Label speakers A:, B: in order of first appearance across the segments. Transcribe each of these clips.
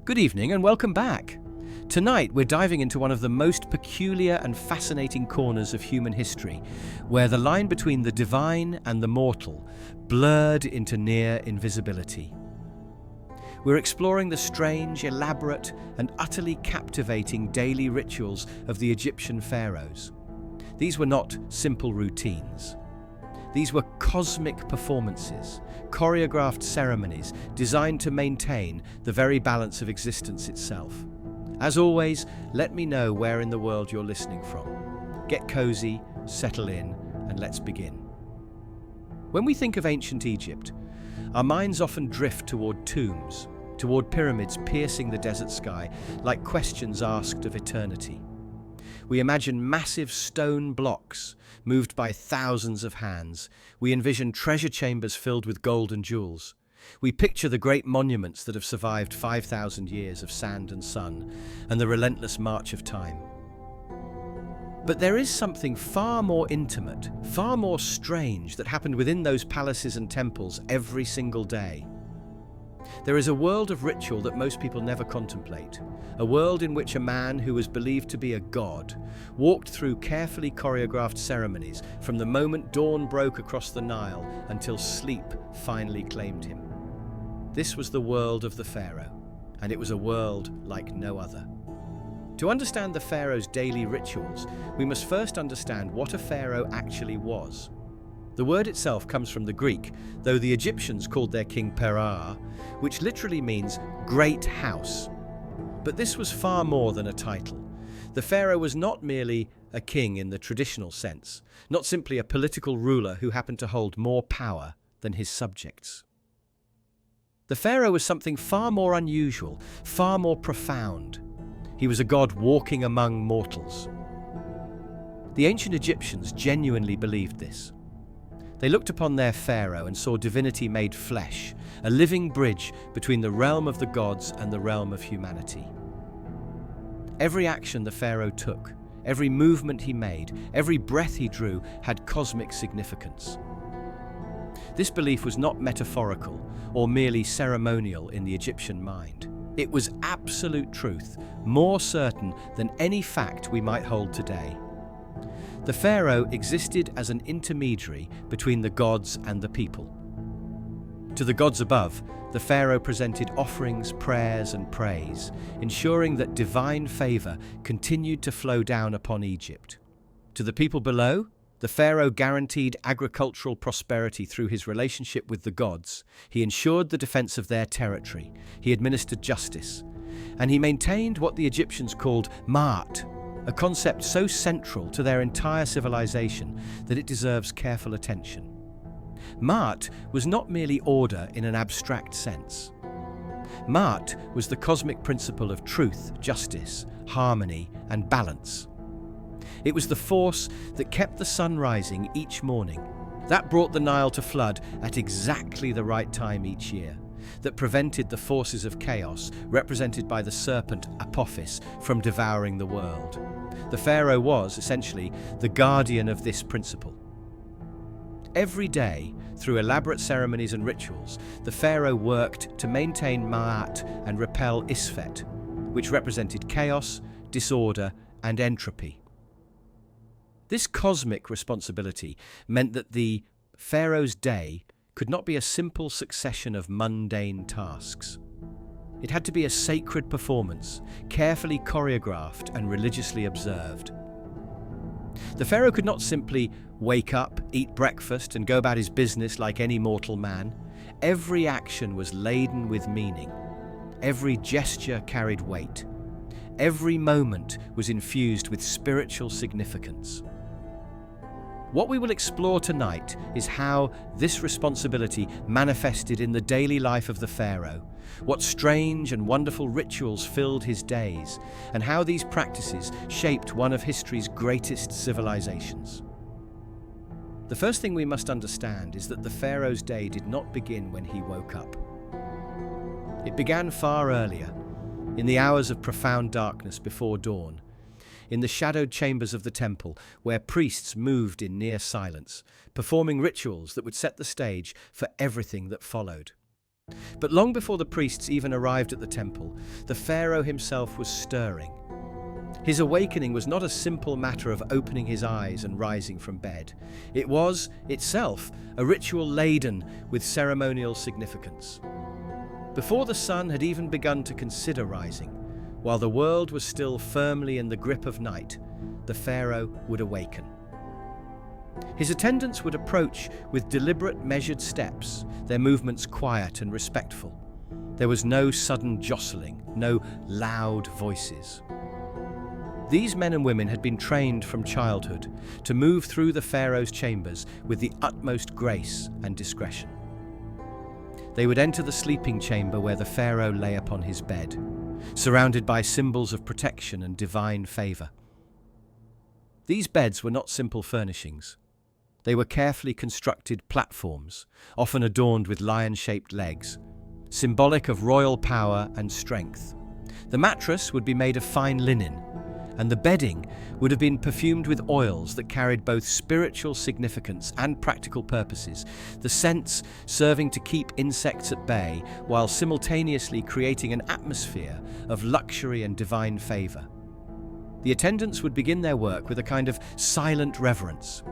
A: Good evening and welcome back. Tonight we're diving into one of the most peculiar and fascinating corners of human history, where the line between the divine and the mortal blurred into near invisibility. We're exploring the strange, elaborate, and utterly captivating daily rituals of the Egyptian pharaohs. These were not simple routines. These were cosmic performances, choreographed ceremonies designed to maintain the very balance of existence itself. As always, let me know where in the world you're listening from. Get cozy, settle in, and let's begin. When we think of ancient Egypt, our minds often drift toward tombs, toward pyramids piercing the desert sky like questions asked of eternity. We imagine massive stone blocks moved by thousands of hands. We envision treasure chambers filled with gold and jewels. We picture the great monuments that have survived 5,000 years of sand and sun and the relentless march of time. But there is something far more intimate, far more strange that happened within those palaces and temples every single day. There is a world of ritual that most people never contemplate, a world in which a man who was believed to be a god walked through carefully choreographed ceremonies from the moment dawn broke across the Nile until sleep finally claimed him. This was the world of the pharaoh, and it was a world like no other. To understand the pharaoh's daily rituals, we must first understand what a pharaoh actually was. The word itself comes from the Greek, though the Egyptians called their king Pharaoh, which literally means great house. But this was far more than a title. The pharaoh was not merely a king in the traditional sense, not simply a political ruler who happened to hold more power than his subjects. The pharaoh was something far more unusual, far more profound. He was a god walking among mortals. The ancient Egyptians genuinely believed this. They looked upon their pharaoh and saw divinity made flesh, a living bridge between the realm of the gods and the realm of humanity. Every action the pharaoh took, every movement he made, every breath he drew had cosmic significance. This belief was not metaphorical or merely ceremonial in the Egyptian mind. It was absolute truth, more certain than any fact we might hold today. The pharaoh existed as an intermediary between the gods and the people. To the gods above, the pharaoh presented offerings, prayers, and praise, ensuring that divine favor continued to flow down upon Egypt. To the people below, the pharaoh guaranteed agricultural prosperity through his relationship with the gods. He ensured the defense of their territory. He administered justice. And he maintained what the Egyptians called Maat, a concept so central to their entire civilization that it deserves careful attention. Maat was not merely order in an abstract sense. Maat was the cosmic principle of truth, justice, harmony, and balance. It was the force that kept the sun rising each morning, that brought the Nile to flood at exactly the right time each year, that prevented the forces of chaos, represented by the serpent Apophis, from devouring the world. The pharaoh was, essentially, the guardian of this principle. Every day, through elaborate ceremonies and rituals, the pharaoh worked to maintain Maat and repel Isfet, which represented chaos, disorder, and entropy. This cosmic responsibility meant that the pharaoh's day could not be a simple succession of mundane tasks. It had to be a sacred performance, carefully choreographed and religiously observed. The pharaoh could not simply wake up, eat breakfast, and go about his business like any mortal man. Every action was laden with meaning. Every gesture carried weight. Every moment was infused with spiritual significance. What we will explore tonight is how this responsibility manifested in the daily life of the pharaoh, what strange and wonderful rituals filled his days, and how these practices shaped one of history's greatest civilizations. The first thing we must understand is that the pharaoh's day did not begin when he woke up. It began far earlier, in the hours of profound darkness before dawn, in the shadowed chambers of the temple, where priests moved in near silence, performing rituals that would set the stage for everything that followed. But long before the priests even arrived at the temple, the pharaoh himself was stirring. His awakening was not a simple matter of opening his eyes and rising from bed. It was, itself, a ritual laden with ceremonial significance. Before the sun had even begun to consider rising, while the world was still firmly in the grip of night, the pharaoh would awaken. His attendants would approach with deliberate, measured steps, their movements quiet and respectful. There was no sudden jostling, no loud voices. These men and women had been trained from childhood to move through the pharaoh's chambers with the utmost grace and discretion. They would enter the sleeping chamber where the pharaoh lay upon his bed, surrounded by symbols of protection and divine favor. These beds were not simple furnishings. They were carefully constructed platforms, often adorned with lion-shaped legs, symbolic of royal power and strength. The mattress would be made of fine linen, and the bedding would have been perfumed with oils that carried both spiritual significance and practical purposes, the scents serving to keep insects at bay while simultaneously creating an atmosphere of luxury and divine favor. The attendants would begin their work with a kind of silent reverence.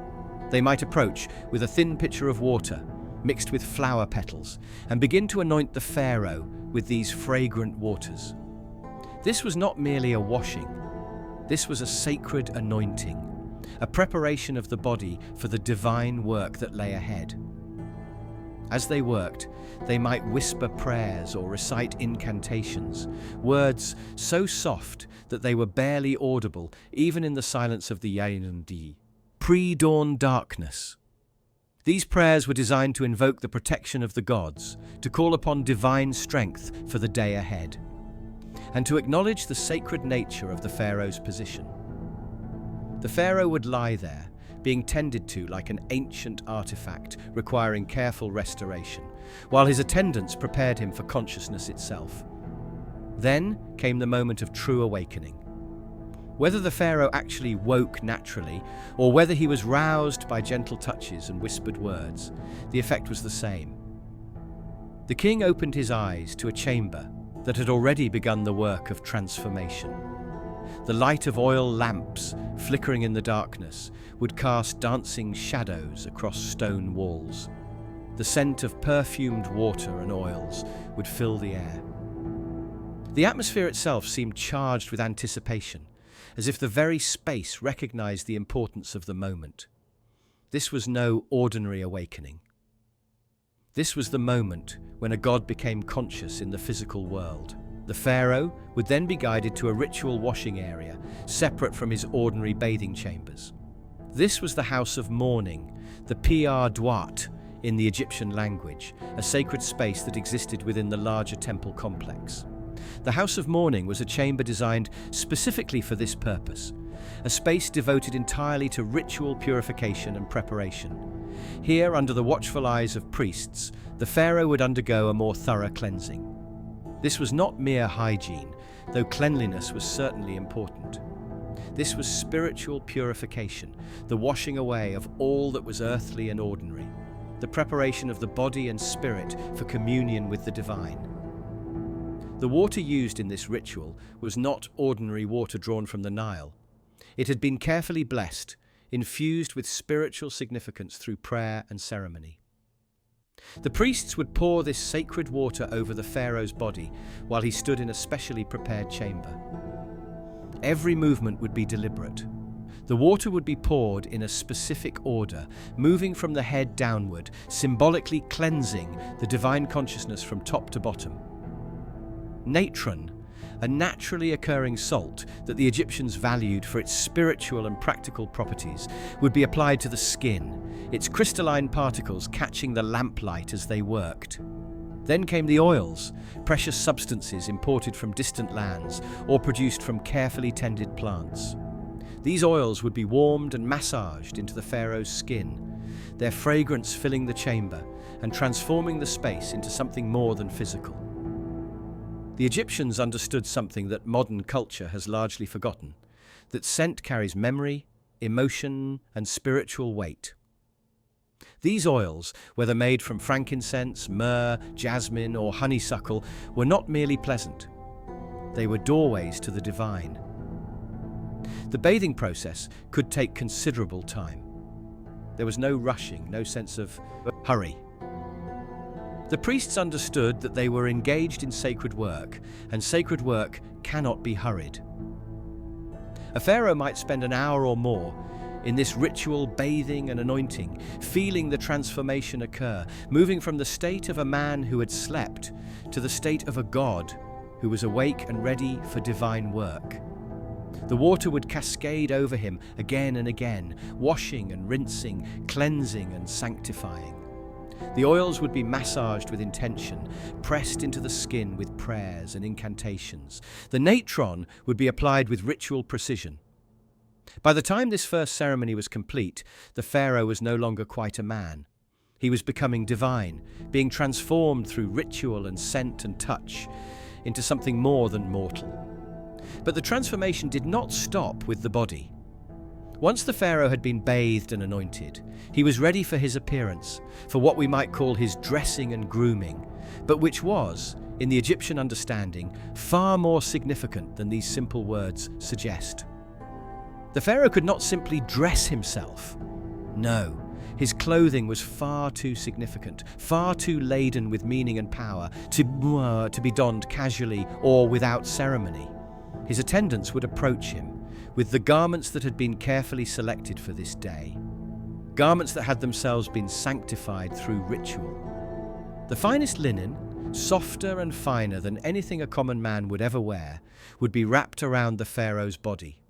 A: They might approach with a thin pitcher of water, mixed with flower petals, and begin to anoint the pharaoh with these fragrant waters. This was not merely a washing. This was a sacred anointing, a preparation of the body for the divine work that lay ahead. As they worked, they might whisper prayers or recite incantations, words so soft that they were barely audible even in the silence of the Yainandi, pre-dawn darkness. These prayers were designed to invoke the protection of the gods, to call upon divine strength for the day ahead, and to acknowledge the sacred nature of the pharaoh's position. The pharaoh would lie there, being tended to like an ancient artifact requiring careful restoration, while his attendants prepared him for consciousness itself. Then came the moment of true awakening. Whether the pharaoh actually woke naturally, or whether he was roused by gentle touches and whispered words, the effect was the same. The king opened his eyes to a chamber that had already begun the work of transformation. The light of oil lamps, flickering in the darkness, would cast dancing shadows across stone walls. The scent of perfumed water and oils would fill the air. The atmosphere itself seemed charged with anticipation, as if the very space recognized the importance of the moment. This was no ordinary awakening. This was the moment when a god became conscious in the physical world. The pharaoh would then be guided to a ritual washing area, separate from his ordinary bathing chambers. This was the house of mourning, the Piyar Dwat in the Egyptian language, a sacred space that existed within the larger temple complex. The house of mourning was a chamber designed specifically for this purpose, a space devoted entirely to ritual purification and preparation. Here, under the watchful eyes of priests, the pharaoh would undergo a more thorough cleansing. This was not mere hygiene, though cleanliness was certainly important. This was spiritual purification, the washing away of all that was earthly and ordinary, the preparation of the body and spirit for communion with the divine. The water used in this ritual was not ordinary water drawn from the Nile. It had been carefully blessed, infused with spiritual significance through prayer and ceremony. The priests would pour this sacred water over the pharaoh's body while he stood in a specially prepared chamber. Every movement would be deliberate. The water would be poured in a specific order, moving from the head downward, symbolically cleansing the divine consciousness from top to bottom. Natron, a naturally occurring salt that the Egyptians valued for its spiritual and practical properties, would be applied to the skin, its crystalline particles catching the lamplight as they worked. Then came the oils, precious substances imported from distant lands or produced from carefully tended plants. These oils would be warmed and massaged into the pharaoh's skin, their fragrance filling the chamber and transforming the space into something more than physical. The Egyptians understood something that modern culture has largely forgotten, that scent carries memory, emotion, and spiritual weight. These oils, whether made from frankincense, myrrh, jasmine, or honeysuckle, were not merely pleasant. They were doorways to the divine. The bathing process could take considerable time. There was no rushing, no sense of hurry. The priests understood that they were engaged in sacred work, and sacred work cannot be hurried. A pharaoh might spend an hour or more in this ritual bathing and anointing, feeling the transformation occur, moving from the state of a man who had slept to the state of a god who was awake and ready for divine work. The water would cascade over him again and again, washing and rinsing, cleansing and sanctifying. The oils would be massaged with intention, pressed into the skin with prayers and incantations. The natron would be applied with ritual precision. By the time this first ceremony was complete, the pharaoh was no longer quite a man. He was becoming divine, being transformed through ritual and scent and touch into something more than mortal. But the transformation did not stop with the body. Once the pharaoh had been bathed and anointed, he was ready for his appearance, for what we might call his dressing and grooming, but which was, in the Egyptian understanding, far more significant than these simple words suggest. The pharaoh could not simply dress himself. No, his clothing was far too significant, far too laden with meaning and power to be donned casually or without ceremony. His attendants would approach him with the garments that had been carefully selected for this day, garments that had themselves been sanctified through ritual. The finest linen, softer and finer than anything a common man would ever wear, would be wrapped around the pharaoh's body.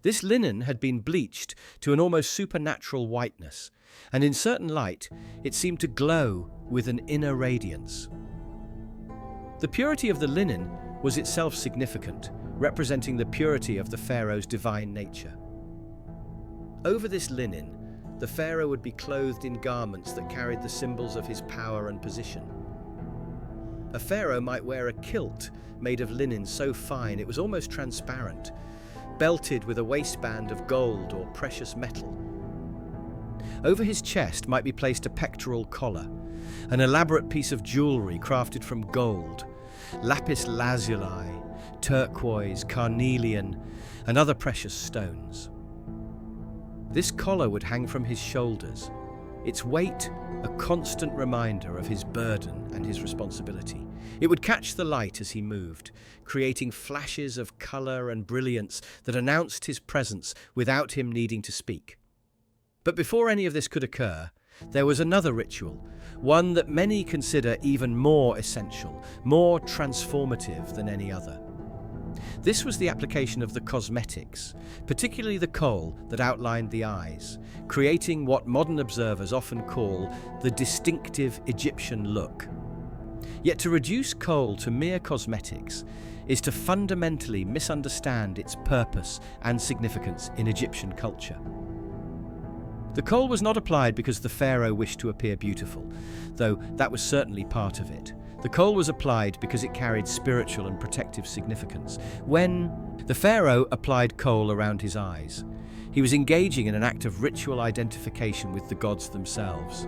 A: This linen had been bleached to an almost supernatural whiteness, and in certain light it seemed to glow with an inner radiance. The purity of the linen was itself significant, representing the purity of the pharaoh's divine nature. Over this linen, the pharaoh would be clothed in garments that carried the symbols of his power and position. A pharaoh might wear a kilt made of linen so fine it was almost transparent, belted with a waistband of gold or precious metal. Over his chest might be placed a pectoral collar, an elaborate piece of jewelry crafted from gold, lapis lazuli, turquoise, carnelian, and other precious stones. This collar would hang from his shoulders, its weight a constant reminder of his burden and his responsibility. It would catch the light as he moved, creating flashes of colour and brilliance that announced his presence without him needing to speak. But before any of this could occur, there was another ritual, one that many consider even more essential, more transformative than any other. This was the application of the cosmetics, particularly the kohl that outlined the eyes, creating what modern observers often call the distinctive Egyptian look. Yet to reduce kohl to mere cosmetics is to fundamentally misunderstand its purpose and significance in Egyptian culture. The kohl was not applied because the pharaoh wished to appear beautiful, though that was certainly part of it. The kohl was applied because it carried spiritual and protective significance. When the pharaoh applied kohl around his eyes, he was engaging in an act of ritual identification with the gods themselves.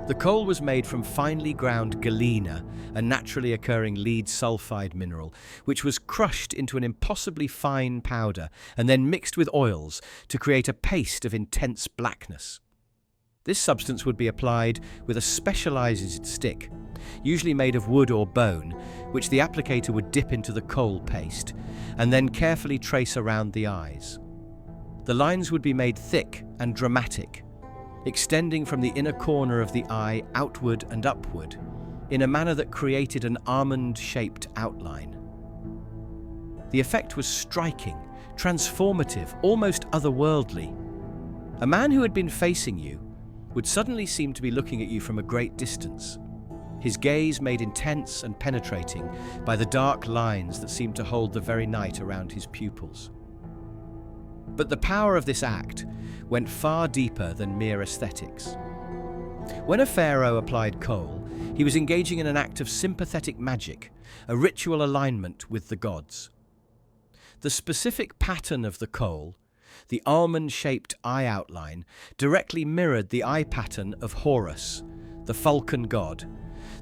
A: The kohl was made from finely ground galena, a naturally occurring lead sulfide mineral, which was crushed into an impossibly fine powder and then mixed with oils to create a paste of intense blackness. This substance would be applied with a specialized stick, usually made of wood or bone, which the applicator would dip into the kohl paste and then carefully trace around the eyes. The lines would be made thick and dramatic, extending from the inner corner of the eye outward and upward, in a manner that created an almond-shaped outline. The effect was striking, transformative, almost otherworldly. A man who had been facing you would suddenly seem to be looking at you from a great distance, his gaze made intense and penetrating by the dark lines that seemed to hold the very night around his pupils. But the power of this act went far deeper than mere aesthetics. When a pharaoh applied kohl, he was engaging in an act of sympathetic magic, a ritual alignment with the gods. The specific pattern of the kohl, The almond-shaped eye outline directly mirrored the eye pattern of Horus, the falcon god,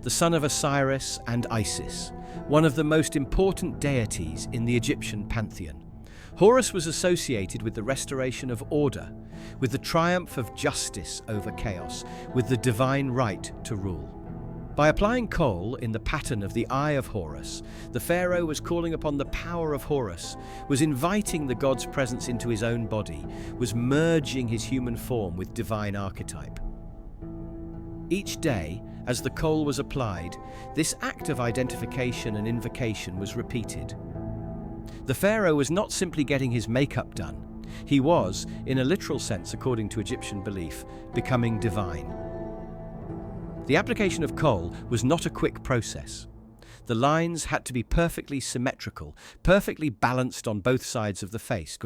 A: the son of Osiris and Isis, one of the most important deities in the Egyptian pantheon. Horus was associated with the restoration of order, with the triumph of justice over chaos, with the divine right to rule. By applying kohl in the pattern of the Eye of Horus, the pharaoh was calling upon the power of Horus, was inviting the god's presence into his own body, was merging his human form with divine archetype. Each day, as the kohl was applied, this act of identification and invocation was repeated. The pharaoh was not simply getting his makeup done. He was, in a literal sense according to Egyptian belief, becoming divine. The application of kohl was not a quick process. The lines had to be perfectly symmetrical, perfectly balanced on both sides of the face.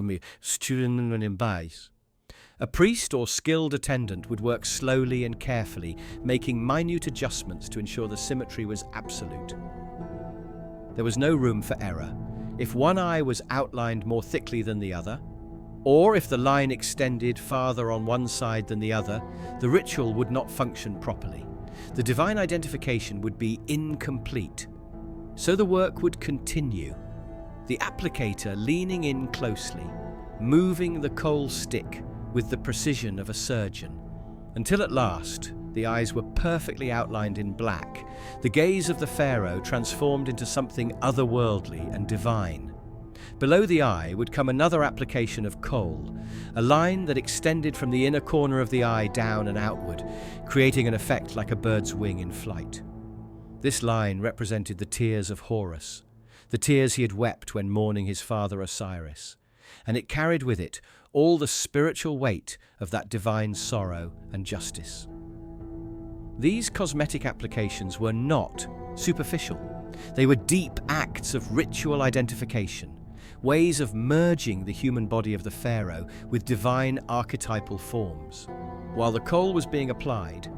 A: A priest or skilled attendant would work slowly and carefully, making minute adjustments to ensure the symmetry was absolute. There was no room for error. If one eye was outlined more thickly than the other, or if the line extended farther on one side than the other, the ritual would not function properly. The divine identification would be incomplete. So the work would continue, the applicator leaning in closely, moving the kohl stick with the precision of a surgeon, until at last the eyes were perfectly outlined in black, the gaze of the pharaoh transformed into something otherworldly and divine. Below the eye would come another application of kohl, a line that extended from the inner corner of the eye down and outward, creating an effect like a bird's wing in flight. This line represented the tears of Horus, the tears he had wept when mourning his father Osiris, and it carried with it all the spiritual weight of that divine sorrow and justice. These cosmetic applications were not superficial. They were deep acts of ritual identification, ways of merging the human body of the pharaoh with divine archetypal forms. While the kohl was being applied,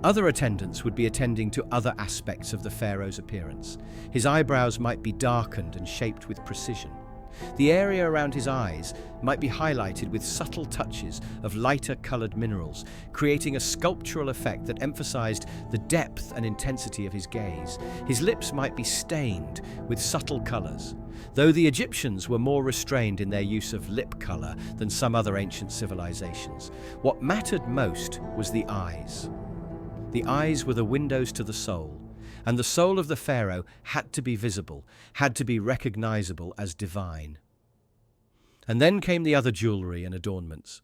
A: other attendants would be attending to other aspects of the pharaoh's appearance. His eyebrows might be darkened and shaped with precision. The area around his eyes might be highlighted with subtle touches of lighter-colored minerals, creating a sculptural effect that emphasized the depth and intensity of his gaze. His lips might be stained with subtle colors, though the Egyptians were more restrained in their use of lip color than some other ancient civilizations. What mattered most was the eyes. The eyes were the windows to the soul, and the soul of the pharaoh had to be visible, had to be recognizable as divine. And then came the other jewelry and adornments.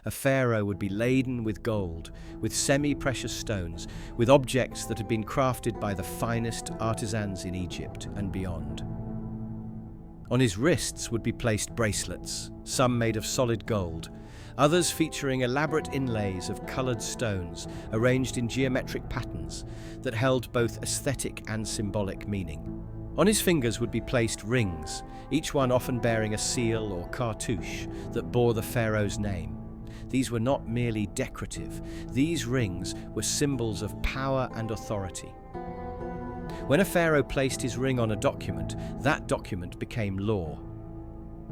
A: A pharaoh would be laden with gold, with semi-precious stones, with objects that had been crafted by the finest artisans in Egypt and beyond. On his wrists would be placed bracelets, some made of solid gold, others featuring elaborate inlays of colored stones arranged in geometric patterns that held both aesthetic and symbolic meaning. On his fingers would be placed rings, each one often bearing a seal or cartouche that bore the pharaoh's name. These were not merely decorative. These rings were symbols of power and authority. When a pharaoh placed his ring on a document, that document became law.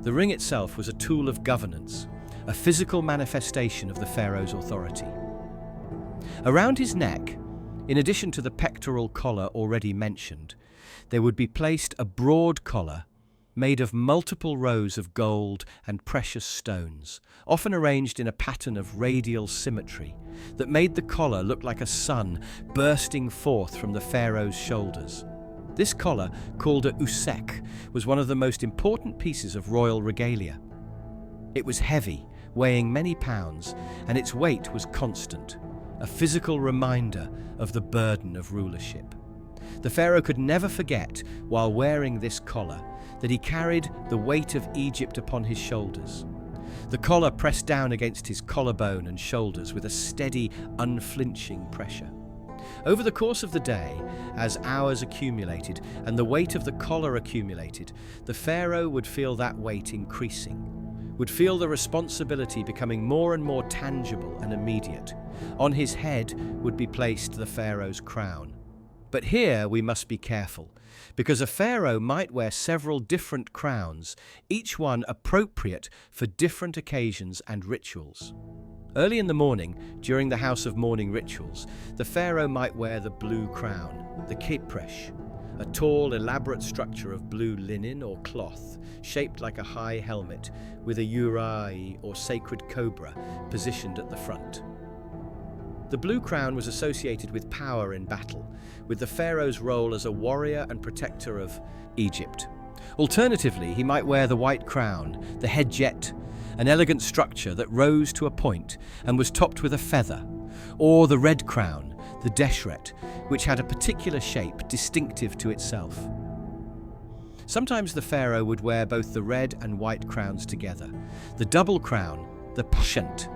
A: The ring itself was a tool of governance, a physical manifestation of the pharaoh's authority. Around his neck, in addition to the pectoral collar already mentioned, there would be placed a broad collar made of multiple rows of gold and precious stones, often arranged in a pattern of radial symmetry that made the collar look like a sun bursting forth from the pharaoh's shoulders. This collar, called a usek, was one of the most important pieces of royal regalia. It was heavy, weighing many pounds, and its weight was constant, a physical reminder of the burden of rulership. The pharaoh could never forget, while wearing this collar, that he carried the weight of Egypt upon his shoulders. The collar pressed down against his collarbone and shoulders with a steady, unflinching pressure. Over the course of the day, as hours accumulated and the weight of the collar accumulated, the pharaoh would feel that weight increasing, would feel the responsibility becoming more and more tangible and immediate. On his head would be placed the pharaoh's crown. But here we must be careful, because a pharaoh might wear several different crowns, each one appropriate for different occasions and rituals. Early in the morning, during the House of Mourning rituals, the pharaoh might wear the blue crown, the khipresh, a tall, elaborate structure of blue linen or cloth, shaped like a high helmet, with a uraei or sacred cobra positioned at the front. The blue crown was associated with power in battle, with the pharaoh's role as a warrior and protector of Egypt. Alternatively, he might wear the white crown, the hedjet, an elegant structure that rose to a point and was topped with a feather, or the red crown, the deshret, which had a particular shape distinctive to itself. Sometimes the pharaoh would wear both the red and white crowns together. The double crown, the pshent,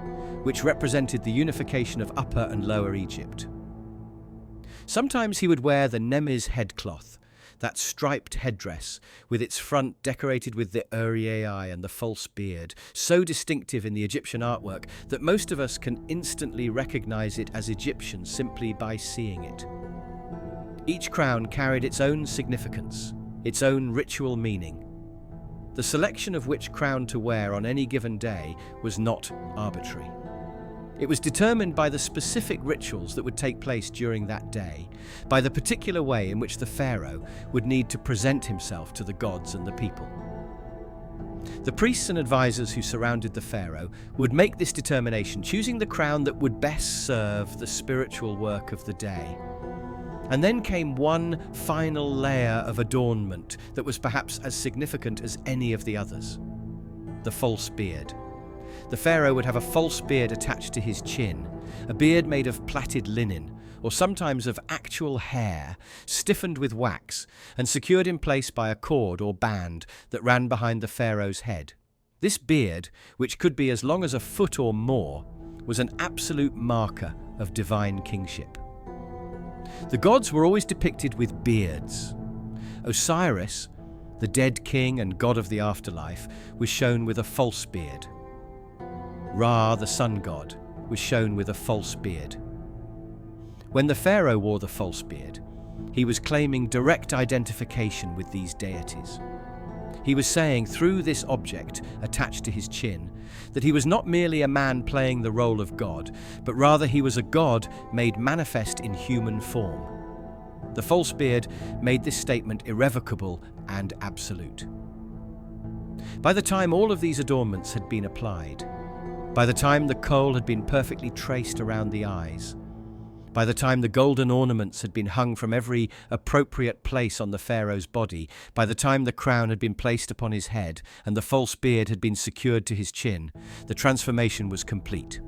A: which represented the unification of Upper and Lower Egypt. Sometimes he would wear the nemiz headcloth, that striped headdress with its front decorated with the uriei and the false beard, so distinctive in the Egyptian artwork that most of us can instantly recognize it as Egyptian simply by seeing it. Each crown carried its own significance, its own ritual meaning. The selection of which crown to wear on any given day was not arbitrary. It was determined by the specific rituals that would take place during that day, by the particular way in which the pharaoh would need to present himself to the gods and the people. The priests and advisors who surrounded the pharaoh would make this determination, choosing the crown that would best serve the spiritual work of the day. And then came one final layer of adornment that was perhaps as significant as any of the others: the false beard. The pharaoh would have a false beard attached to his chin, a beard made of plaited linen, or sometimes of actual hair, stiffened with wax and secured in place by a cord or band that ran behind the pharaoh's head. This beard, which could be as long as a foot or more, was an absolute marker of divine kingship. The gods were always depicted with beards. Osiris, the dead king and god of the afterlife, was shown with a false beard. Ra, the sun god, was shown with a false beard. When the pharaoh wore the false beard, he was claiming direct identification with these deities. He was saying through this object attached to his chin that he was not merely a man playing the role of God, but rather he was a god made manifest in human form. The false beard made this statement irrevocable and absolute. By the time all of these adornments had been applied, by the time the kohl had been perfectly traced around the eyes, by the time the golden ornaments had been hung from every appropriate place on the pharaoh's body, by the time the crown had been placed upon his head and the false beard had been secured to his chin, the transformation was complete.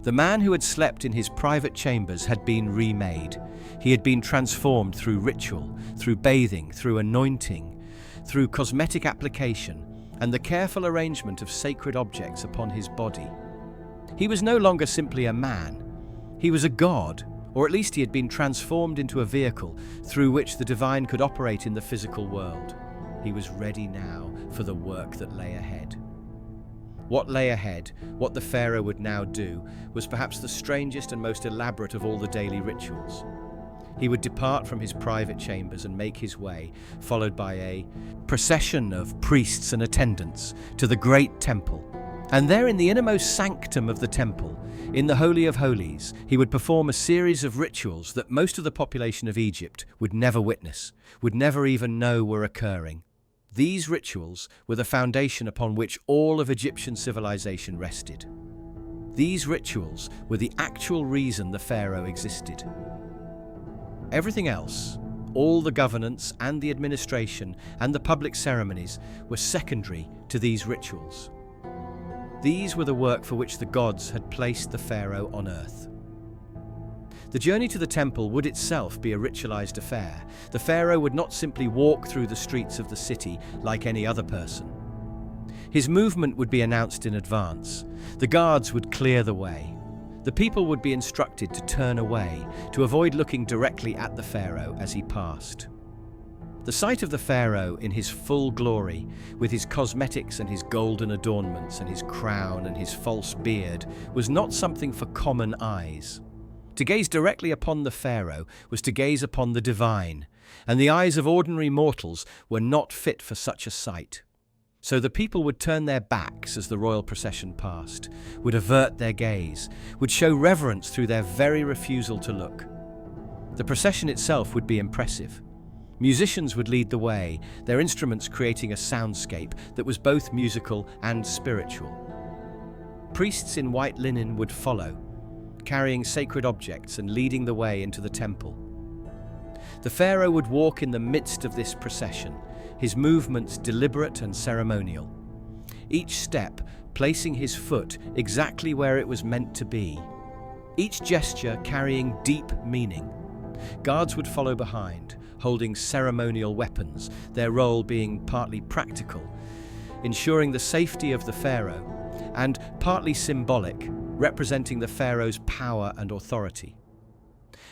A: The man who had slept in his private chambers had been remade. He had been transformed through ritual, through bathing, through anointing, through cosmetic application, and the careful arrangement of sacred objects upon his body. He was no longer simply a man. He was a god, or at least he had been transformed into a vehicle through which the divine could operate in the physical world. He was ready now for the work that lay ahead. What lay ahead, what the pharaoh would now do, was perhaps the strangest and most elaborate of all the daily rituals. He would depart from his private chambers and make his way, followed by a procession of priests and attendants, to the great temple. And there in the innermost sanctum of the temple, in the Holy of Holies, he would perform a series of rituals that most of the population of Egypt would never witness, would never even know were occurring. These rituals were the foundation upon which all of Egyptian civilization rested. These rituals were the actual reason the pharaoh existed. Everything else, all the governance and the administration and the public ceremonies, were secondary to these rituals. These were the work for which the gods had placed the pharaoh on earth. The journey to the temple would itself be a ritualized affair. The pharaoh would not simply walk through the streets of the city like any other person. His movement would be announced in advance. The guards would clear the way. The people would be instructed to turn away, to avoid looking directly at the pharaoh as he passed. The sight of the pharaoh in his full glory, with his cosmetics and his golden adornments and his crown and his false beard, was not something for common eyes. To gaze directly upon the pharaoh was to gaze upon the divine, and the eyes of ordinary mortals were not fit for such a sight. So the people would turn their backs as the royal procession passed, would avert their gaze, would show reverence through their very refusal to look. The procession itself would be impressive. Musicians would lead the way, their instruments creating a soundscape that was both musical and spiritual. Priests in white linen would follow, carrying sacred objects and leading the way into the temple. The pharaoh would walk in the midst of this procession, his movements deliberate and ceremonial, each step placing his foot exactly where it was meant to be, each gesture carrying deep meaning. Guards would follow behind, holding ceremonial weapons, their role being partly practical, ensuring the safety of the pharaoh, and partly symbolic, representing the pharaoh's power and authority.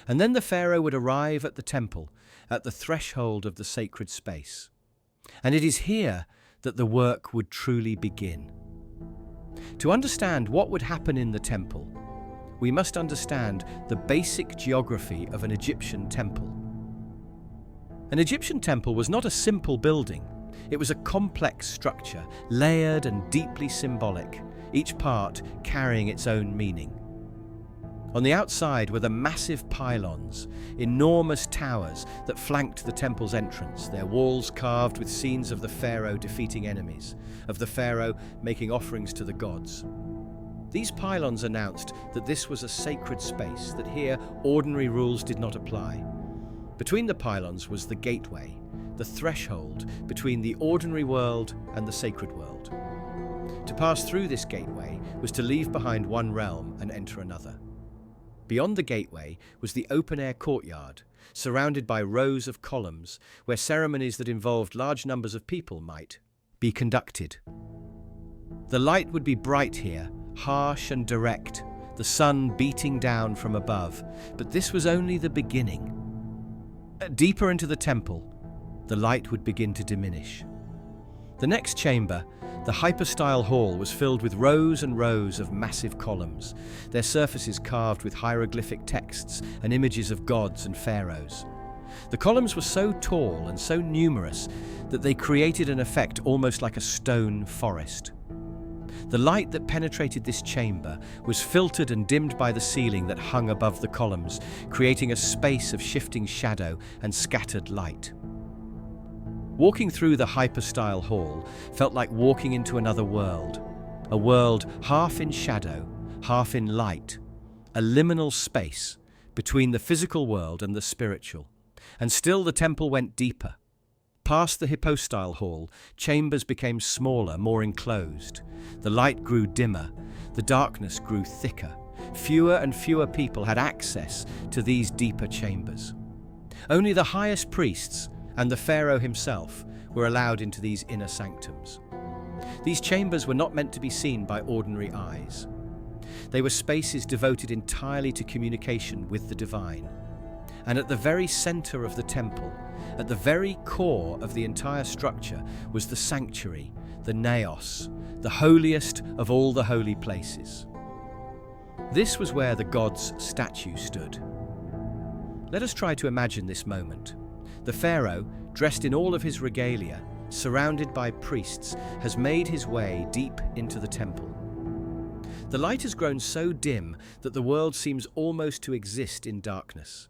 A: And then the pharaoh would arrive at the temple, at the threshold of the sacred space. And it is here that the work would truly begin. To understand what would happen in the temple, we must understand the basic geography of an Egyptian temple. An Egyptian temple was not a simple building. It was a complex structure, layered and deeply symbolic, each part carrying its own meaning. On the outside were the massive pylons, enormous towers that flanked the temple's entrance, their walls carved with scenes of the pharaoh defeating enemies, of the pharaoh making offerings to the gods. These pylons announced that this was a sacred space, that here ordinary rules did not apply. Between the pylons was the gateway, the threshold between the ordinary world and the sacred world. To pass through this gateway was to leave behind one realm and enter another. Beyond the gateway was the open-air courtyard, surrounded by rows of columns, where ceremonies that involved large numbers of people might be conducted. The light would be bright here, harsh and direct, the sun beating down from above, but this was only the beginning. Deeper into the temple, the light would begin to diminish. The next chamber, the hypostyle hall, was filled with rows and rows of massive columns, their surfaces carved with hieroglyphic texts and images of gods and pharaohs. The columns were so tall and so numerous that they created an effect almost like a stone forest. The light that penetrated this chamber was filtered and dimmed by the ceiling that hung above the columns, creating a space of shifting shadow and scattered light. Walking through the hypostyle hall felt like walking into another world, a world half in shadow, half in light, a liminal space between the physical world and the spiritual. And still the temple went deeper. Past the hypostyle hall, chambers became smaller, more enclosed. The light grew dimmer, the darkness grew thicker. Fewer and fewer people had access to these deeper chambers. Only the highest priests and the pharaoh himself were allowed into these inner sanctums. These chambers were not meant to be seen by ordinary eyes. They were spaces devoted entirely to communication with the divine. And at the very center of the temple, at the very core of the entire structure, was the sanctuary, the naos, the holiest of all the holy places. This was where the god's statue stood. Let us try to imagine this moment. The pharaoh, dressed in all of his regalia, surrounded by priests, has made his way deep into the temple. The light has grown so dim that the world seems almost to exist in darkness.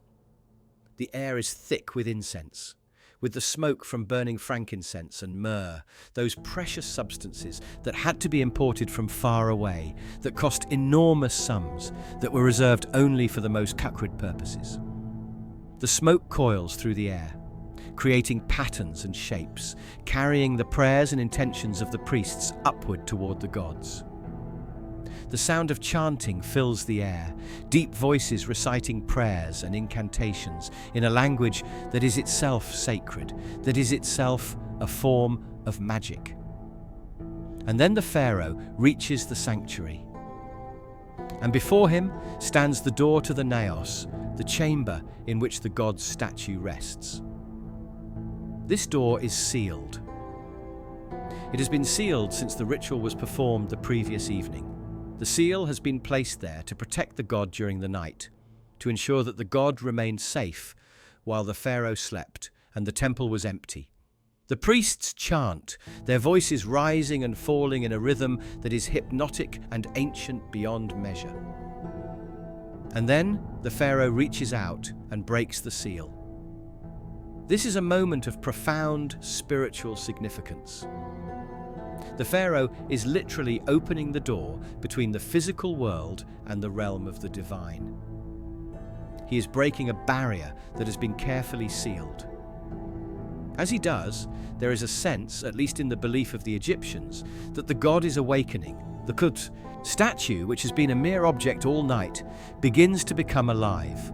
A: The air is thick with incense, with the smoke from burning frankincense and myrrh, those precious substances that had to be imported from far away, that cost enormous sums, that were reserved only for the most sacred purposes. The smoke coils through the air, creating patterns and shapes, carrying the prayers and intentions of the priests upward toward the gods. The sound of chanting fills the air, deep voices reciting prayers and incantations in a language that is itself sacred, that is itself a form of magic. And then the pharaoh reaches the sanctuary. And before him stands the door to the naos, the chamber in which the god's statue rests. This door is sealed. It has been sealed since the ritual was performed the previous evening. The seal has been placed there to protect the god during the night, to ensure that the god remained safe while the pharaoh slept and the temple was empty. The priests chant, their voices rising and falling in a rhythm that is hypnotic and ancient beyond measure. And then the pharaoh reaches out and breaks the seal. This is a moment of profound spiritual significance. The pharaoh is literally opening the door between the physical world and the realm of the divine. He is breaking a barrier that has been carefully sealed. As he does, there is a sense, at least in the belief of the Egyptians, that the god is awakening. The Kut statue, which has been a mere object all night, begins to become alive.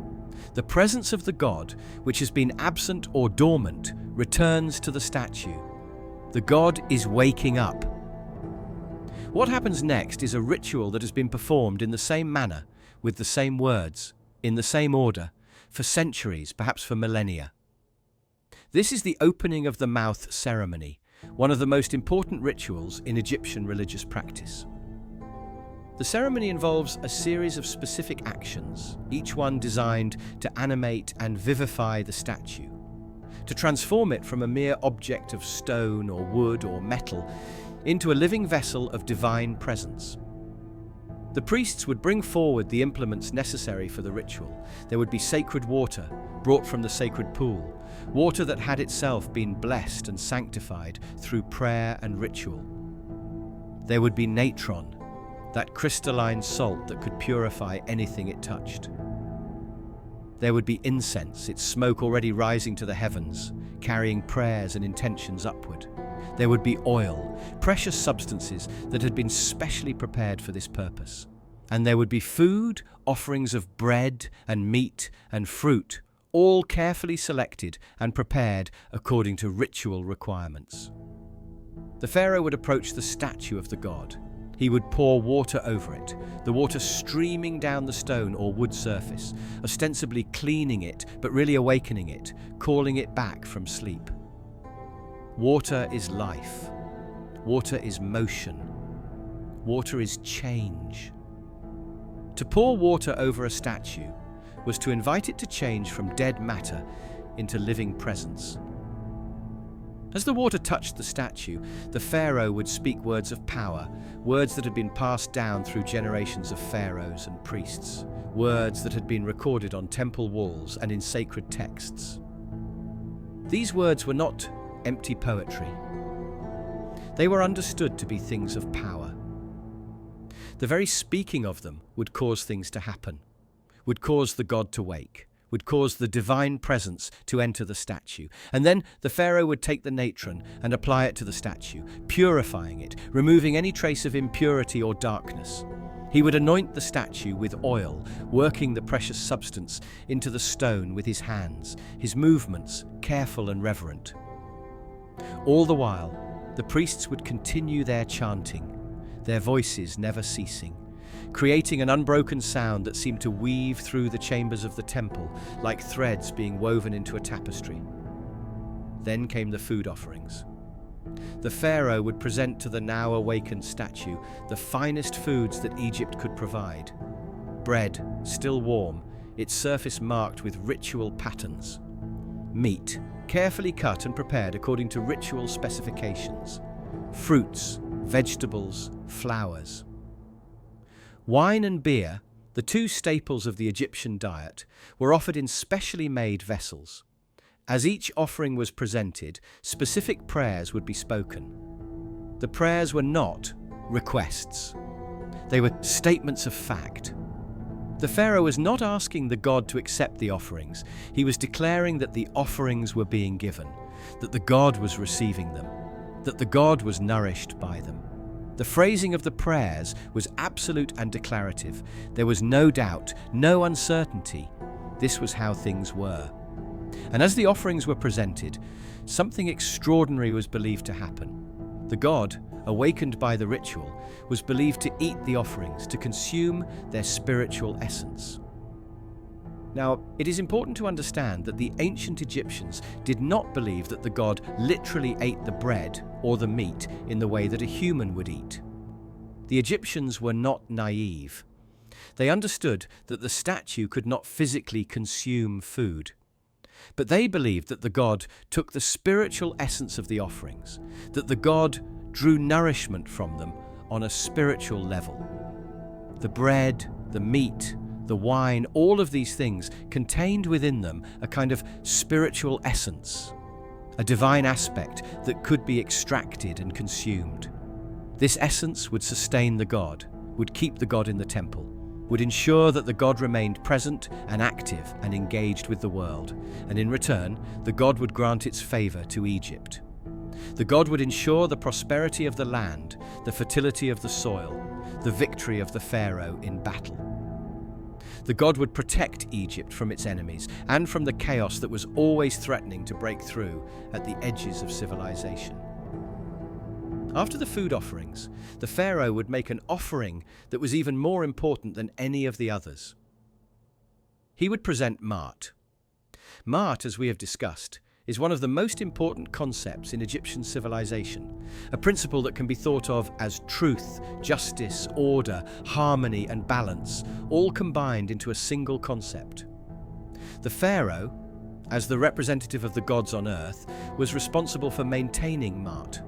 A: The presence of the god, which has been absent or dormant, returns to the statue. The god is waking up. What happens next is a ritual that has been performed in the same manner, with the same words, in the same order, for centuries, perhaps for millennia. This is the opening of the mouth ceremony, one of the most important rituals in Egyptian religious practice. The ceremony involves a series of specific actions, each one designed to animate and vivify the statue, to transform it from a mere object of stone or wood or metal into a living vessel of divine presence. The priests would bring forward the implements necessary for the ritual. There would be sacred water, brought from the sacred pool, water that had itself been blessed and sanctified through prayer and ritual. There would be natron, that crystalline salt that could purify anything it touched. There would be incense, its smoke already rising to the heavens, carrying prayers and intentions upward. There would be oil, precious substances that had been specially prepared for this purpose. And there would be food, offerings of bread and meat and fruit, all carefully selected and prepared according to ritual requirements. The pharaoh would approach the statue of the god. He would pour water over it, the water streaming down the stone or wood surface, ostensibly cleaning it, but really awakening it, calling it back from sleep. Water is life. Water is motion. Water is change. To pour water over a statue was to invite it to change from dead matter into living presence. As the water touched the statue, the pharaoh would speak words of power, words that had been passed down through generations of pharaohs and priests, words that had been recorded on temple walls and in sacred texts. These words were not empty poetry. They were understood to be things of power. The very speaking of them would cause things to happen, would cause the god to wake, would cause the divine presence to enter the statue. And then the pharaoh would take the natron and apply it to the statue, purifying it, removing any trace of impurity or darkness. He would anoint the statue with oil, working the precious substance into the stone with his hands, his movements careful and reverent. All the while, the priests would continue their chanting, their voices never ceasing, creating an unbroken sound that seemed to weave through the chambers of the temple like threads being woven into a tapestry. Then came the food offerings. The pharaoh would present to the now awakened statue the finest foods that Egypt could provide. Bread, still warm, its surface marked with ritual patterns. Meat, carefully cut and prepared according to ritual specifications. Fruits, vegetables, flowers. Wine and beer, the two staples of the Egyptian diet, were offered in specially made vessels. As each offering was presented, specific prayers would be spoken. The prayers were not requests. They were statements of fact. The pharaoh was not asking the god to accept the offerings. He was declaring that the offerings were being given, that the god was receiving them, that the god was nourished by them. The phrasing of the prayers was absolute and declarative. There was no doubt, no uncertainty. This was how things were. And as the offerings were presented, something extraordinary was believed to happen. The god, awakened by the ritual, was believed to eat the offerings, to consume their spiritual essence. Now, it is important to understand that the ancient Egyptians did not believe that the god literally ate the bread or the meat in the way that a human would eat. The Egyptians were not naive. They understood that the statue could not physically consume food. But they believed that the god took the spiritual essence of the offerings, that the god drew nourishment from them on a spiritual level. The bread, the meat, the wine, all of these things contained within them a kind of spiritual essence, a divine aspect that could be extracted and consumed. This essence would sustain the god, would keep the god in the temple, would ensure that the god remained present and active and engaged with the world, and in return, the god would grant its favor to Egypt. The god would ensure the prosperity of the land, the fertility of the soil, the victory of the pharaoh in battle. The god would protect Egypt from its enemies and from the chaos that was always threatening to break through at the edges of civilization. After the food offerings, the pharaoh would make an offering that was even more important than any of the others. He would present Maat. Maat, as we have discussed, is one of the most important concepts in Egyptian civilization, a principle that can be thought of as truth, justice, order, harmony, and balance, all combined into a single concept. The pharaoh, as the representative of the gods on earth, was responsible for maintaining Maat.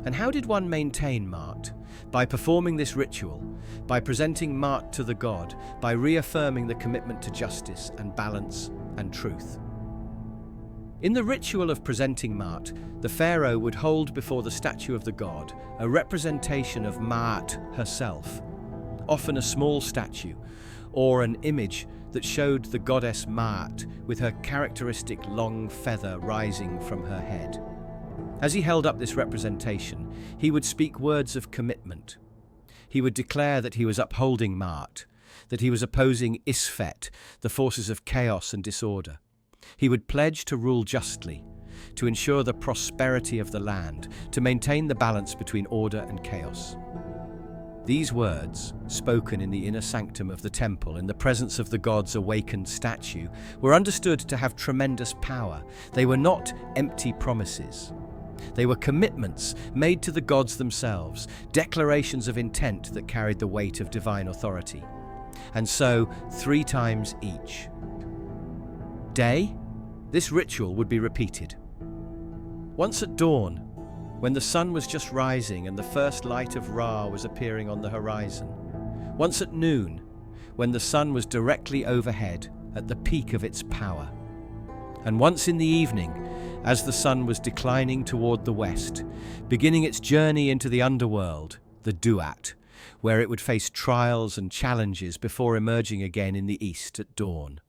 A: And how did one maintain Maat? By performing this ritual, by presenting Maat to the god, by reaffirming the commitment to justice and balance and truth. In the ritual of presenting Maat, the pharaoh would hold before the statue of the god a representation of Maat herself, often a small statue, or an image that showed the goddess Maat with her characteristic long feather rising from her head. As he held up this representation, he would speak words of commitment. He would declare that he was upholding Maat, that he was opposing Isfet, the forces of chaos and disorder. He would pledge to rule justly, to ensure the prosperity of the land, to maintain the balance between order and chaos. These words, spoken in the inner sanctum of the temple in the presence of the god's awakened statue, were understood to have tremendous power. They were not empty promises. They were commitments made to the gods themselves, declarations of intent that carried the weight of divine authority. And so, 3 times each day, this ritual would be repeated. Once at dawn, when the sun was just rising and the first light of Ra was appearing on the horizon. Once at noon, when the sun was directly overhead at the peak of its power. And once in the evening, as the sun was declining toward the west, beginning its journey into the underworld, the Duat, where it would face trials and challenges before emerging again in the east at dawn.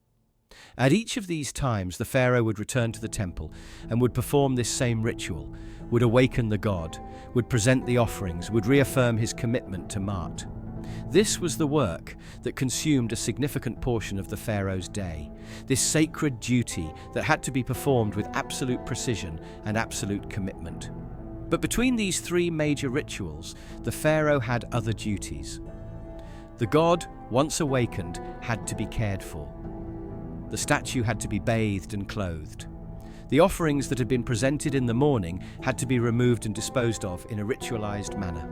A: At each of these times, the pharaoh would return to the temple and would perform this same ritual, would awaken the god, would present the offerings, would reaffirm his commitment to Maat. This was the work that consumed a significant portion of the pharaoh's day, this sacred duty that had to be performed with absolute precision and absolute commitment. But between these 3 major rituals, the pharaoh had other duties. The god, once awakened, had to be cared for. The statue had to be bathed and clothed. The offerings that had been presented in the morning had to be removed and disposed of in a ritualized manner.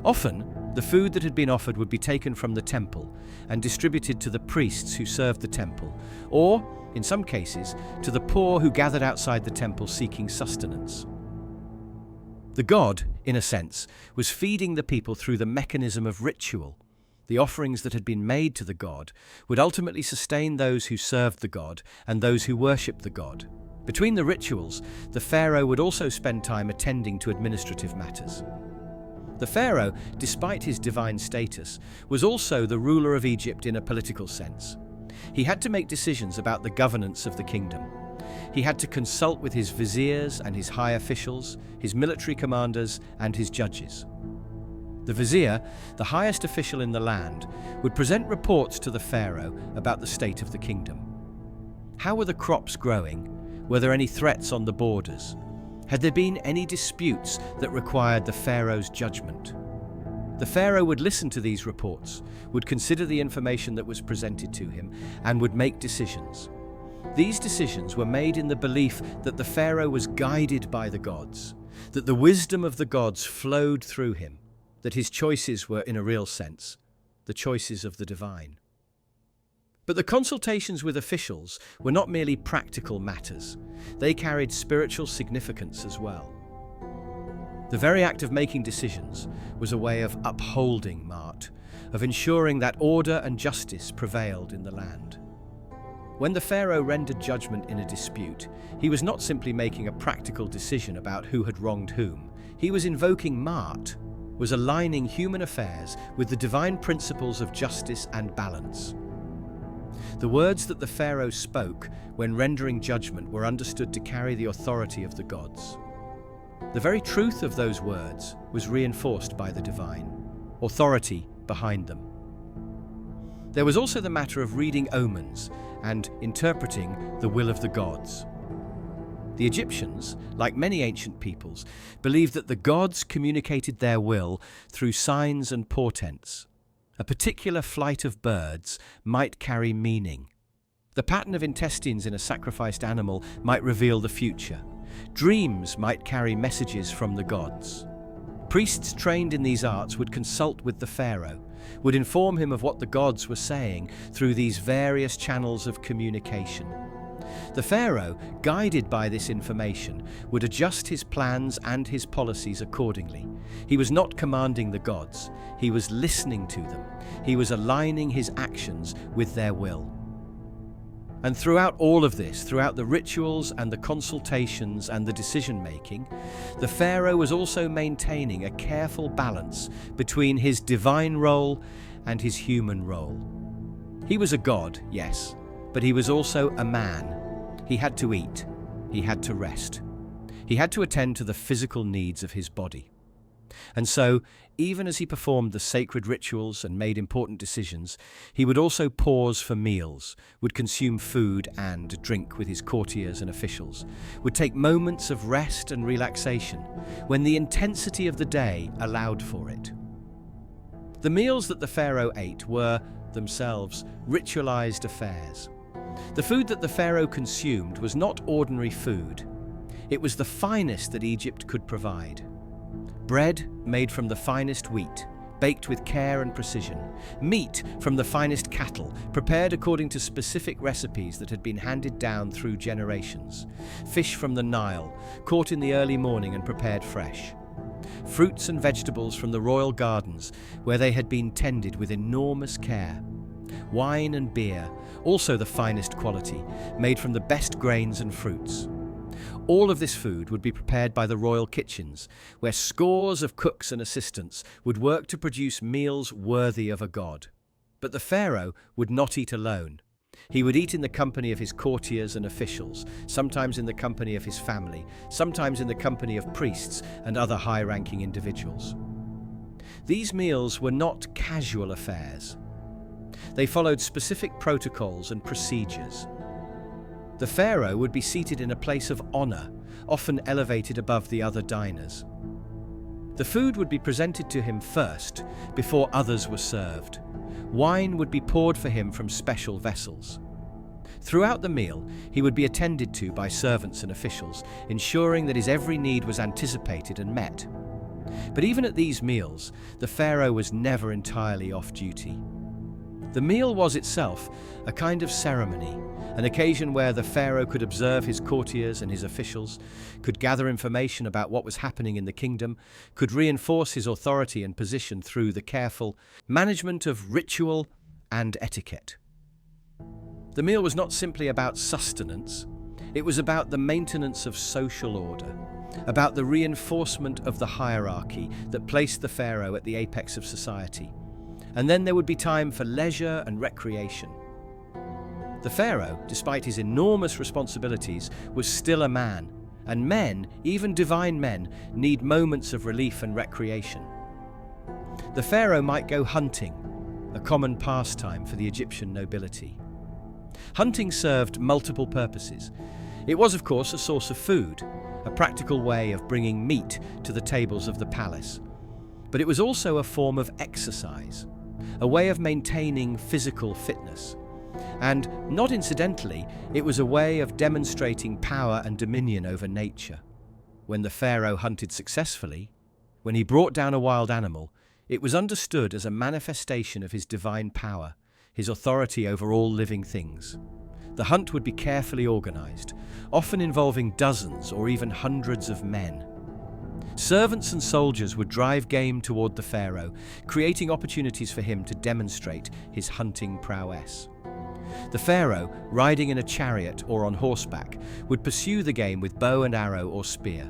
A: Often, the food that had been offered would be taken from the temple and distributed to the priests who served the temple, or, in some cases, to the poor who gathered outside the temple seeking sustenance. The god, in a sense, was feeding the people through the mechanism of ritual. The offerings that had been made to the god would ultimately sustain those who served the god and those who worshipped the god. Between the rituals, the pharaoh would also spend time attending to administrative matters. The pharaoh, despite his divine status, was also the ruler of Egypt in a political sense. He had to make decisions about the governance of the kingdom. He had to consult with his viziers and his high officials, his military commanders and his judges. The vizier, the highest official in the land, would present reports to the pharaoh about the state of the kingdom. How were the crops growing? Were there any threats on the borders? Had there been any disputes that required the pharaoh's judgment? The pharaoh would listen to these reports, would consider the information that was presented to him, and would make decisions. These decisions were made in the belief that the pharaoh was guided by the gods, that the wisdom of the gods flowed through him, that his choices were, in a real sense, the choices of the divine. But the consultations with officials were not merely practical matters. They carried spiritual significance as well. The very act of making decisions was a way of upholding Maat, of ensuring that order and justice prevailed in the land. When the pharaoh rendered judgment in a dispute, he was not simply making a practical decision about who had wronged whom. He was invoking Maat, was aligning human affairs with the divine principles of justice and balance. The words that the pharaoh spoke when rendering judgment were understood to carry the authority of the gods. The very truth of those words was reinforced by the divine authority behind them. There was also the matter of reading omens and interpreting the will of the gods. The Egyptians, like many ancient peoples, believed that the gods communicated their will through signs and portents. A particular flight of birds might carry meaning. The pattern of intestines in a sacrificed animal might reveal the future. Dreams might carry messages from the gods. Priests trained in these arts would consult with the pharaoh, would inform him of what the gods were saying through these various channels of communication. The pharaoh, guided by this information, would adjust his plans and his policies accordingly. He was not commanding the gods, he was listening to them. He was aligning his actions with their will. And throughout all of this, throughout the rituals and the consultations and the decision-making, the pharaoh was also maintaining a careful balance between his divine role and his human role. He was a god, yes, but he was also a man. He had to eat, he had to rest, he had to attend to the physical needs of his body. And so, even as he performed the sacred rituals and made important decisions, he would also pause for meals, would consume food and drink with his courtiers and officials, would take moments of rest and relaxation when the intensity of the day allowed for it. The meals that the pharaoh ate were, themselves, ritualized affairs. The food that the pharaoh consumed was not ordinary food. It was the finest that Egypt could provide. Bread made from the finest wheat, baked with care and precision. Meat from the finest cattle, prepared according to specific recipes that had been handed down through generations. Fish from the Nile, caught in the early morning and prepared fresh. Fruits and vegetables from the royal gardens, where they had been tended with enormous care. Wine and beer, also the finest quality, made from the best grains and fruits. All of this food would be prepared by the royal kitchens, where scores of cooks and assistants would work to produce meals worthy of a god. But the pharaoh would not eat alone. He would eat in the company of his courtiers and officials, sometimes in the company of his family, sometimes in the company of priests and other high-ranking individuals. These meals were not casual affairs. They followed specific protocols and procedures. The pharaoh would be seated in a place of honor, often elevated above the other diners. The food would be presented to him first, before others were served. Wine would be poured for him from special vessels. Throughout the meal, he would be attended to by servants and officials, ensuring that his every need was anticipated and met. But even at these meals, the pharaoh was never entirely off duty. The meal was itself a kind of ceremony, an occasion where the pharaoh could observe his courtiers and his officials, could gather information about what was happening in the kingdom, could reinforce his authority and position through the careful management of ritual and etiquette. The meal was not simply about sustenance, it was about the maintenance of social order, about the reinforcement of the hierarchy that placed the pharaoh at the apex of society. And then there would be time for leisure and recreation. The pharaoh, despite his enormous responsibilities, was still a man, and men, even divine men, need moments of relief and recreation. The pharaoh might go hunting, a common pastime for the Egyptian nobility. Hunting served multiple purposes. It was, of course, a source of food, a practical way of bringing meat to the tables of the palace. But it was also a form of exercise, a way of maintaining physical fitness. And, not incidentally, it was a way of demonstrating power and dominion over nature. When the pharaoh hunted successfully, when he brought down a wild animal, It was understood as a manifestation of his divine power, his authority over all living things. The hunt would be carefully organized, often involving dozens or even hundreds of men. Servants and soldiers would drive game toward the pharaoh, creating opportunities for him to demonstrate his hunting prowess. The pharaoh, riding in a chariot or on horseback, would pursue the game with bow and arrow or spear.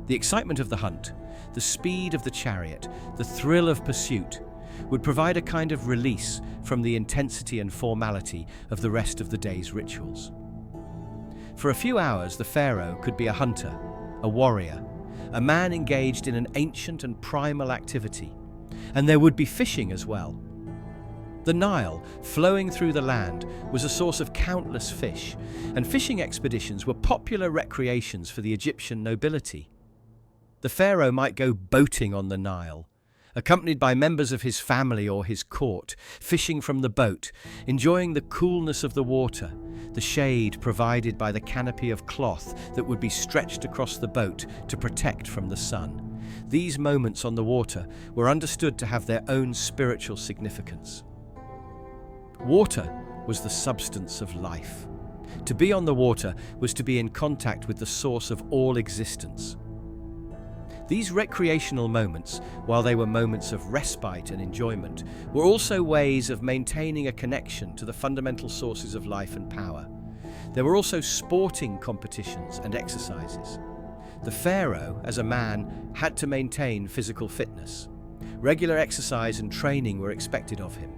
A: The excitement of the hunt, the speed of the chariot, the thrill of pursuit, would provide a kind of release from the intensity and formality of the rest of the day's rituals. For a few hours, the pharaoh could be a hunter, a warrior, a man engaged in an ancient and primal activity, and there would be fishing as well. The Nile, flowing through the land, was a source of countless fish, and fishing expeditions were popular recreations for the Egyptian nobility. The pharaoh might go boating on the Nile, accompanied by members of his family or his court, fishing from the boat, enjoying the coolness of the water, the shade provided by the canopy of cloth that would be stretched across the boat to protect from the sun. These moments on the water were understood to have their own spiritual significance. Water was the substance of life. To be on the water was to be in contact with the source of all existence. These recreational moments, while they were moments of respite and enjoyment, were also ways of maintaining a connection to the fundamental sources of life and power. There were also sporting competitions and exercises. The pharaoh, as a man, had to maintain physical fitness. Regular exercise and training were expected of him.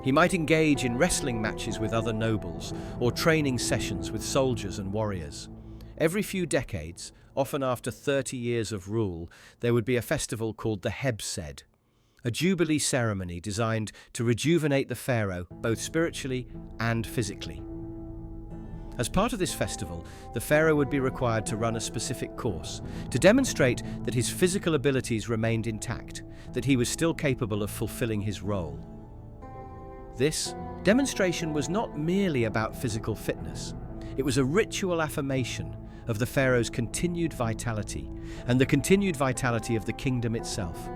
A: He might engage in wrestling matches with other nobles or training sessions with soldiers and warriors. Every few decades, often after 30 years of rule, there would be a festival called the Hebsed, a jubilee ceremony designed to rejuvenate the pharaoh both spiritually and physically. As part of this festival, the pharaoh would be required to run a specific course to demonstrate that his physical abilities remained intact, that he was still capable of fulfilling his role. This demonstration was not merely about physical fitness. It was a ritual affirmation of the pharaoh's continued vitality and the continued vitality of the kingdom itself.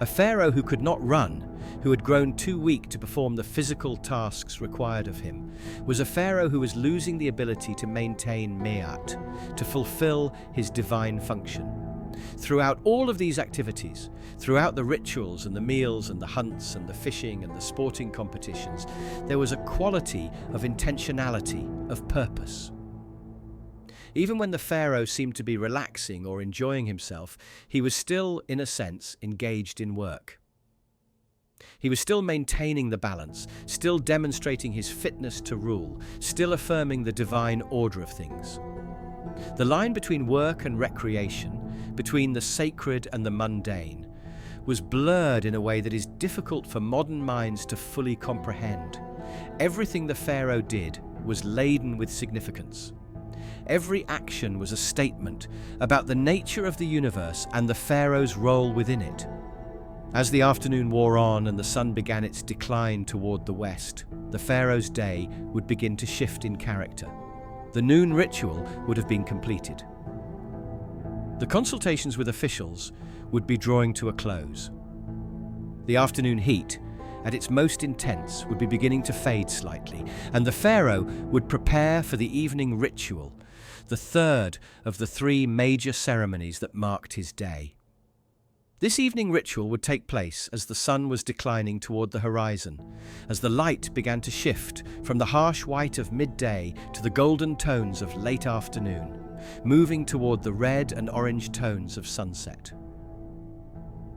A: A pharaoh who could not run, who had grown too weak to perform the physical tasks required of him, was a pharaoh who was losing the ability to maintain Maat, to fulfill his divine function. Throughout all of these activities, throughout the rituals and the meals and the hunts and the fishing and the sporting competitions, there was a quality of intentionality, of purpose. Even when the pharaoh seemed to be relaxing or enjoying himself, he was still, in a sense, engaged in work. He was still maintaining the balance, still demonstrating his fitness to rule, still affirming the divine order of things. The line between work and recreation, between the sacred and the mundane, was blurred in a way that is difficult for modern minds to fully comprehend. Everything the pharaoh did was laden with significance. Every action was a statement about the nature of the universe and the pharaoh's role within it. As the afternoon wore on and the sun began its decline toward the west, the pharaoh's day would begin to shift in character. The noon ritual would have been completed. The consultations with officials would be drawing to a close. The afternoon heat, at its most intense, would be beginning to fade slightly, and the pharaoh would prepare for the evening ritual, the third of the three major ceremonies that marked his day. This evening ritual would take place as the sun was declining toward the horizon, as the light began to shift from the harsh white of midday to the golden tones of late afternoon, moving toward the red and orange tones of sunset.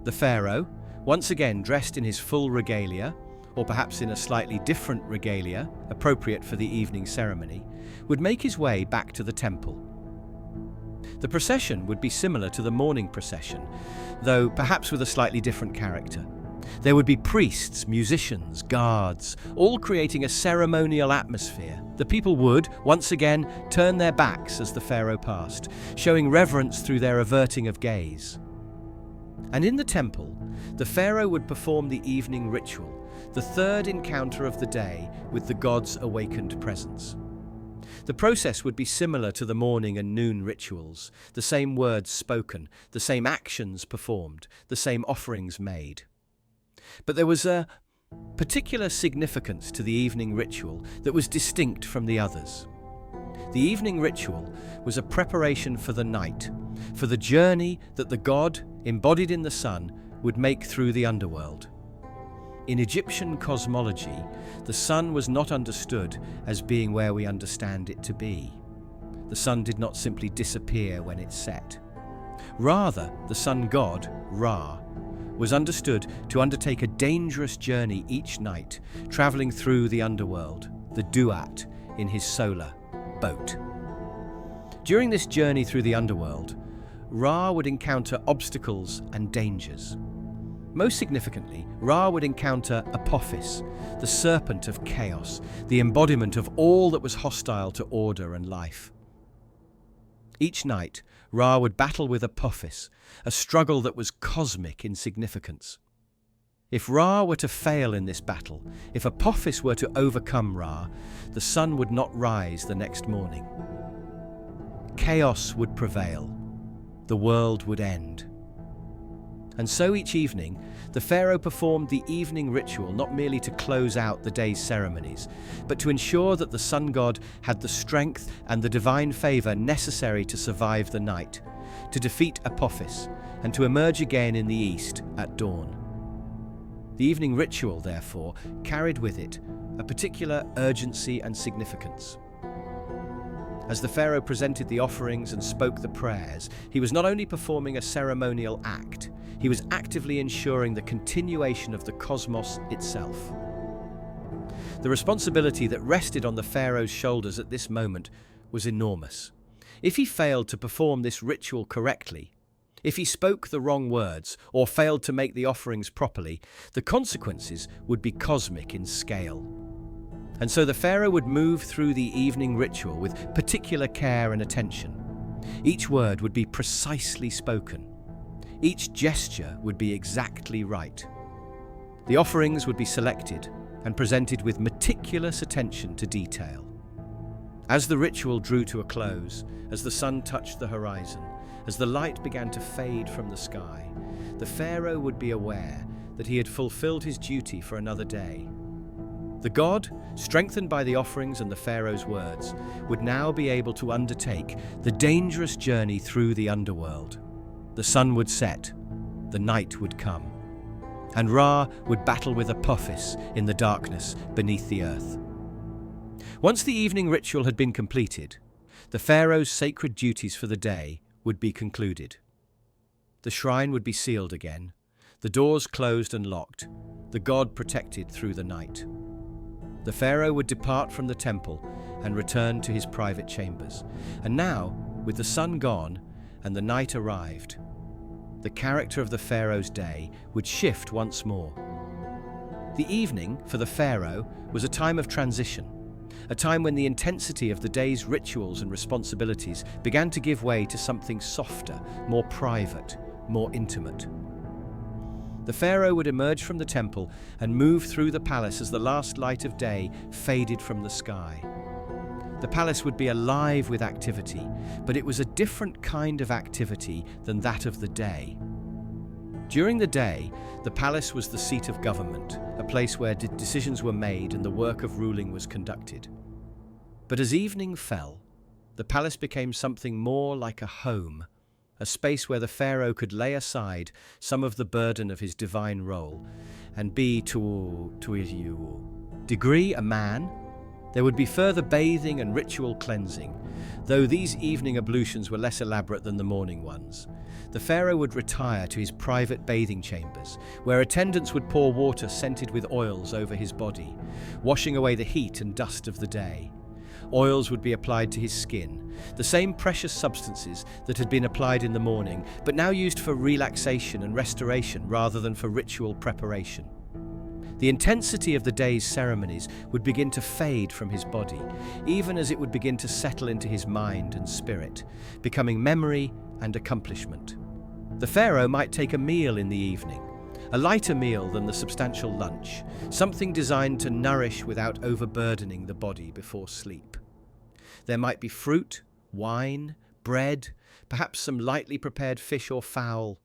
A: The pharaoh, once again dressed in his full regalia, or perhaps in a slightly different regalia, appropriate for the evening ceremony, would make his way back to the temple. The procession would be similar to the morning procession, though perhaps with a slightly different character. There would be priests, musicians, guards, all creating a ceremonial atmosphere. The people would, once again, turn their backs as the pharaoh passed, showing reverence through their averting of gaze. And in the temple, the pharaoh would perform the evening ritual, the third encounter of the day with the god's awakened presence. The process would be similar to the morning and noon rituals, the same words spoken, the same actions performed, the same offerings made. But there was a particular significance to the evening ritual that was distinct from the others. The evening ritual was a preparation for the night, for the journey that the god, embodied in the sun, would make through the underworld. In Egyptian cosmology, the sun was not understood as being where we understand it to be. The sun did not simply disappear when it set. Rather, the sun god, Ra, was understood to undertake a dangerous journey each night, traveling through the underworld, the Duat, in his solar boat. During this journey through the underworld, Ra would encounter obstacles and dangers. Most significantly, Ra would encounter Apophis, the serpent of chaos, the embodiment of all that was hostile to order and life. Each night, Ra would battle with Apophis, a struggle that was cosmic in significance. If Ra were to fail in this battle, if Apophis were to overcome Ra, the sun would not rise the next morning. Chaos would prevail. The world would end. And so each evening, the pharaoh performed the evening ritual not merely to close out the day's ceremonies, but to ensure that the sun god had the strength and the divine favor necessary to survive the night, to defeat Apophis, and to emerge again in the east at dawn. The evening ritual, therefore, carried with it a particular urgency and significance. As the pharaoh presented the offerings and spoke the prayers, he was not only performing a ceremonial act, he was actively ensuring the continuation of the cosmos itself. The responsibility that rested on the pharaoh's shoulders at this moment was enormous. If he failed to perform this ritual correctly, if he spoke the wrong words or failed to make the offerings properly, the consequences would be cosmic in scale. And so the pharaoh would move through the evening ritual with particular care and attention. Each word would be precisely spoken. Each gesture would be exactly right. The offerings would be selected and presented with meticulous attention to detail. As the ritual drew to a close, as the sun touched the horizon, as the light began to fade from the sky, the pharaoh would be aware that he had fulfilled his duty for another day. The god, strengthened by the offerings and the pharaoh's words, would now be able to undertake the dangerous journey through the underworld. The sun would set, the night would come, and Ra would battle with Apophis in the darkness beneath the earth. Once the evening ritual had been completed, the pharaoh's sacred duties for the day would be concluded. The shrine would be sealed again, the doors closed and locked, the god protected through the night. The pharaoh would depart from the temple and return to his private chambers. And now, with the sun gone and the night arrived, the character of the pharaoh's day would shift once more. The evening, for the pharaoh, was a time of transition, a time when the intensity of the day's rituals and responsibilities began to give way to something softer, more private, more intimate. The pharaoh would emerge from the temple and move through the palace as the last light of day faded from the sky. The palace would be alive with activity, but it was a different kind of activity than that of the day. During the day, the palace was the seat of government, a place where decisions were made and the work of ruling was conducted. But as evening fell, the palace became something more like a home, a space where the pharaoh could lay aside some of the burden of his divine role and be to a degree a man. There would be further bathing and ritual cleansing, though these evening ablutions were less elaborate than the morning ones. The pharaoh would retire to his private bathing chambers, where attendants would pour water scented with oils over his body, washing away the heat and dust of the day. Oils would be applied to his skin, the same precious substances that had been applied in the morning, but now used for relaxation and restoration rather than for ritual preparation. The intensity of the day's ceremonies would begin to fade from his body, even as it would begin to settle into his mind and spirit, becoming memory and accomplishment. The pharaoh might take a meal in the evening, a lighter meal than the substantial lunch, something designed to nourish without overburdening the body before sleep. There might be fruit, wine, bread, perhaps some lightly prepared fish or fowl.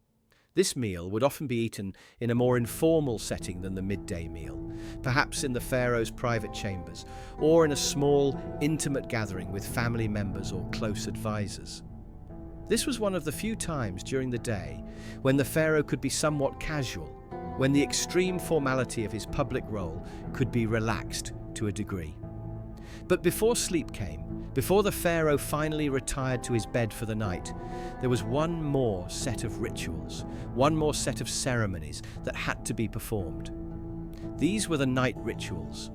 A: This meal would often be eaten in a more informal setting than the midday meal, perhaps in the pharaoh's private chambers, or in a small, intimate gathering with family members or close advisors. This was one of the few times during the day when the pharaoh could be somewhat casual, when the extreme formality of his public role could be relaxed to a degree. But before sleep came, before the pharaoh finally retired to his bed for the night, there was one more set of rituals, one more set of ceremonies that had to be performed. These were the night rituals,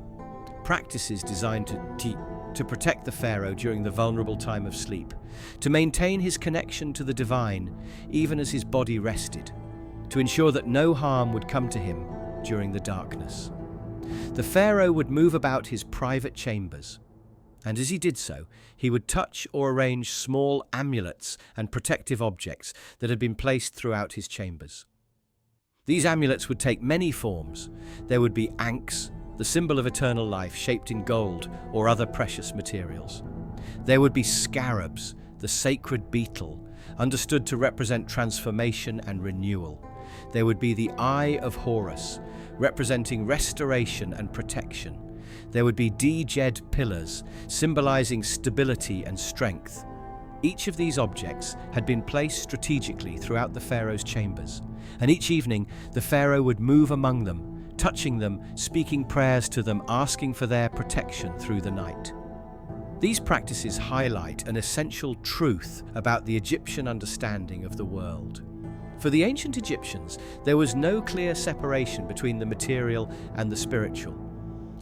A: practices designed to protect the pharaoh during the vulnerable time of sleep, to maintain his connection to the divine even as his body rested, to ensure that no harm would come to him during the darkness. The pharaoh would move about his private chambers, and as he did so, he would touch or arrange small amulets and protective objects that had been placed throughout his chambers. These amulets would take many forms. There would be ankhs, the symbol of eternal life shaped in gold or other precious materials. There would be scarabs, the sacred beetle, understood to represent transformation and renewal. There would be the Eye of Horus, representing restoration and protection. There would be Djed pillars, symbolizing stability and strength. Each of these objects had been placed strategically throughout the pharaoh's chambers, and each evening the pharaoh would move among them, touching them, speaking prayers to them, asking for their protection through the night. These practices highlight an essential truth about the Egyptian understanding of the world. For the ancient Egyptians, there was no clear separation between the material and the spiritual.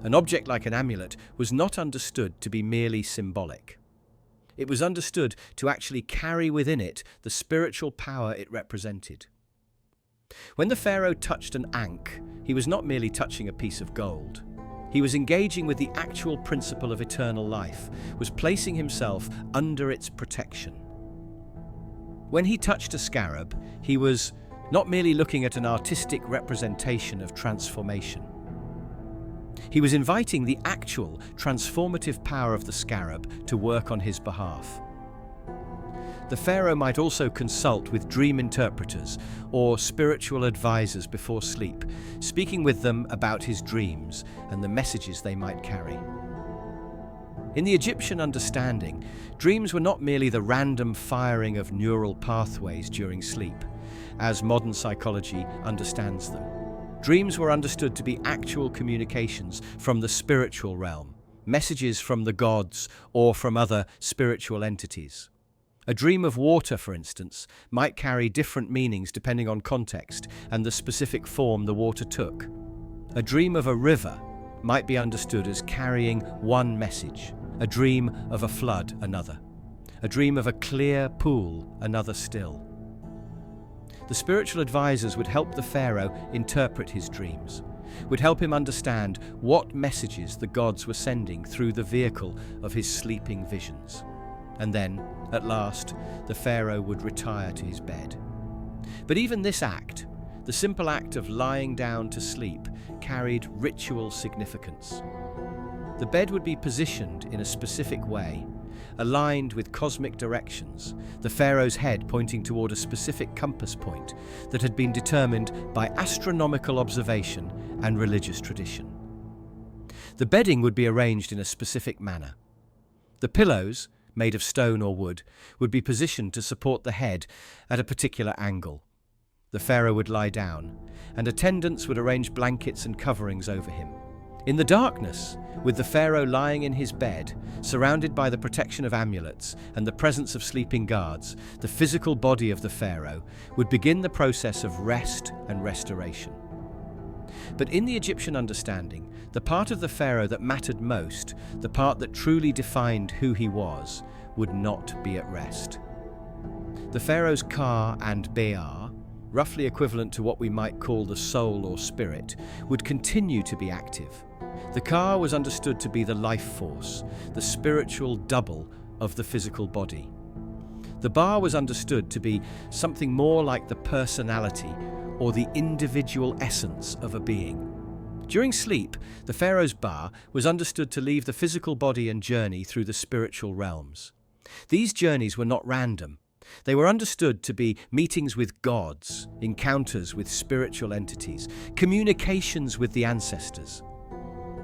A: An object like an amulet was not understood to be merely symbolic. It was understood to actually carry within it the spiritual power it represented. When the pharaoh touched an ankh, he was not merely touching a piece of gold. He was engaging with the actual principle of eternal life, was placing himself under its protection. When he touched a scarab, he was not merely looking at an artistic representation of transformation. He was inviting the actual transformative power of the scarab to work on his behalf. The pharaoh might also consult with dream interpreters or spiritual advisors before sleep, speaking with them about his dreams and the messages they might carry. In the Egyptian understanding, dreams were not merely the random firing of neural pathways during sleep, as modern psychology understands them. Dreams were understood to be actual communications from the spiritual realm, messages from the gods or from other spiritual entities. A dream of water, for instance, might carry different meanings depending on context and the specific form the water took. A dream of a river might be understood as carrying one message, a dream of a flood another, a dream of a clear pool another still. The spiritual advisors would help the pharaoh interpret his dreams, would help him understand what messages the gods were sending through the vehicle of his sleeping visions. And then, at last, the pharaoh would retire to his bed. But even this act, the simple act of lying down to sleep, carried ritual significance. The bed would be positioned in a specific way, aligned with cosmic directions, the pharaoh's head pointing toward a specific compass point that had been determined by astronomical observation and religious tradition. The bedding would be arranged in a specific manner. The pillows, made of stone or wood, would be positioned to support the head at a particular angle. The pharaoh would lie down, and attendants would arrange blankets and coverings over him. In the darkness, with the pharaoh lying in his bed, surrounded by the protection of amulets and the presence of sleeping guards, the physical body of the pharaoh would begin the process of rest and restoration. But in the Egyptian understanding, the part of the pharaoh that mattered most, the part that truly defined who he was, would not be at rest. The pharaoh's ka and be'ar, roughly equivalent to what we might call the soul or spirit, would continue to be active. The ka was understood to be the life force, the spiritual double of the physical body. The ba was understood to be something more like the personality or the individual essence of a being. During sleep, the pharaoh's ba was understood to leave the physical body and journey through the spiritual realms. These journeys were not random. They were understood to be meetings with gods, encounters with spiritual entities, communications with the ancestors.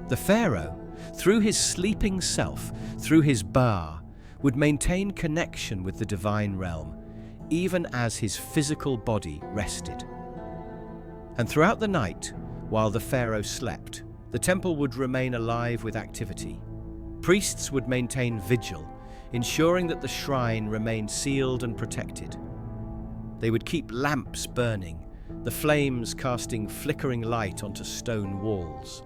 A: The pharaoh, through his sleeping self, through his ba, would maintain connection with the divine realm, even as his physical body rested. And throughout the night, while the pharaoh slept, the temple would remain alive with activity. Priests would maintain vigil, ensuring that the shrine remained sealed and protected. They would keep lamps burning, the flames casting flickering light onto stone walls.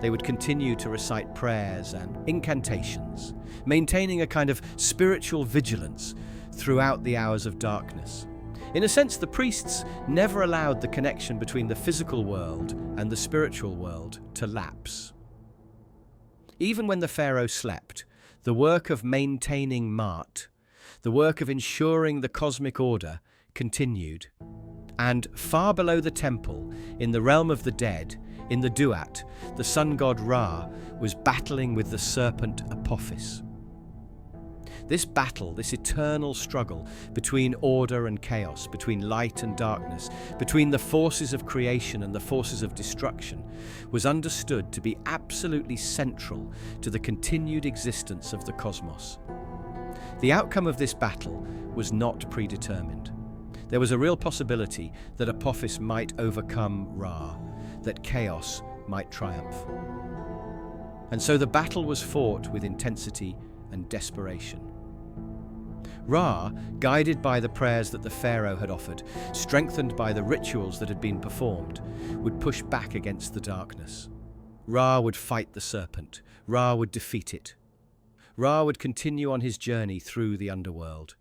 A: They would continue to recite prayers and incantations, maintaining a kind of spiritual vigilance throughout the hours of darkness. In a sense, the priests never allowed the connection between the physical world and the spiritual world to lapse. Even when the pharaoh slept, the work of maintaining Maat, the work of ensuring the cosmic order, continued. And far below the temple, in the realm of the dead, in the Duat, the sun god Ra was battling with the serpent Apophis. This battle, this eternal struggle between order and chaos, between light and darkness, between the forces of creation and the forces of destruction, was understood to be absolutely central to the continued existence of the cosmos. The outcome of this battle was not predetermined. There was a real possibility that Apophis might overcome Ra, that chaos might triumph. And so the battle was fought with intensity and desperation. Ra, guided by the prayers that the pharaoh had offered, strengthened by the rituals that had been performed, would push back against the darkness. Ra would fight the serpent. Ra would defeat it. Ra would continue on his journey through the underworld.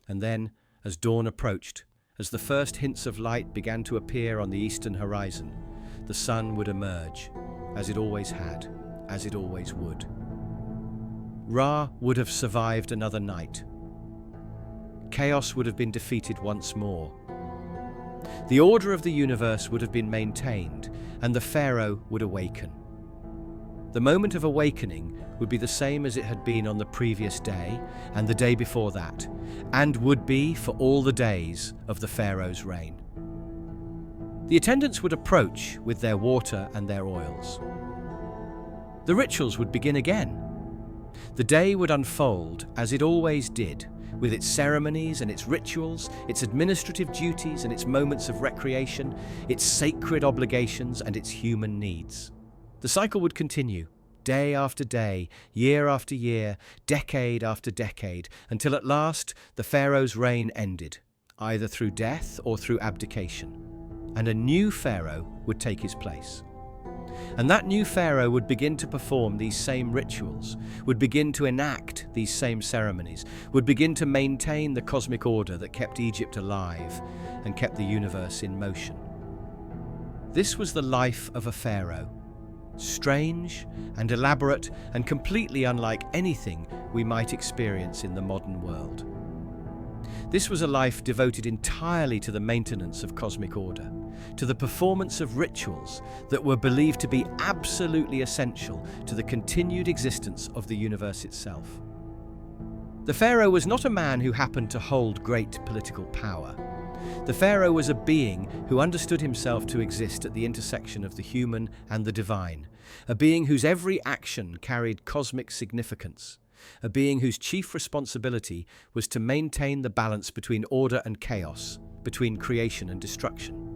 A: And then, as dawn approached, as the first hints of light began to appear on the eastern horizon, the sun would emerge, as it always had, as it always would. Ra would have survived another night. Chaos would have been defeated once more. The order of the universe would have been maintained, and the pharaoh would awaken. The moment of awakening would be the same as it had been on the previous day and the day before that, and would be for all the days of the pharaoh's reign. The attendants would approach with their water and their oils. The rituals would begin again. The day would unfold as it always did, with its ceremonies and its rituals, its administrative duties and its moments of recreation, its sacred obligations and its human needs. The cycle would continue, day after day, year after year, decade after decade, until at last the pharaoh's reign ended, either through death or through abdication, and a new pharaoh would take his place. And that new pharaoh would begin to perform these same rituals, would begin to enact these same ceremonies, would begin to maintain the cosmic order that kept Egypt alive and kept the universe in motion. This was the life of a pharaoh, strange and elaborate and completely unlike anything we might experience in the modern world. This was a life devoted entirely to the maintenance of cosmic order, to the performance of rituals that were believed to be absolutely essential to the continued existence of the universe itself. The pharaoh was not a man who happened to hold great political power. The pharaoh was a being who understood himself to exist at the intersection of the human and the divine, a being whose every action carried cosmic significance, a being whose chief responsibility was to maintain the balance between order and chaos, between creation and destruction.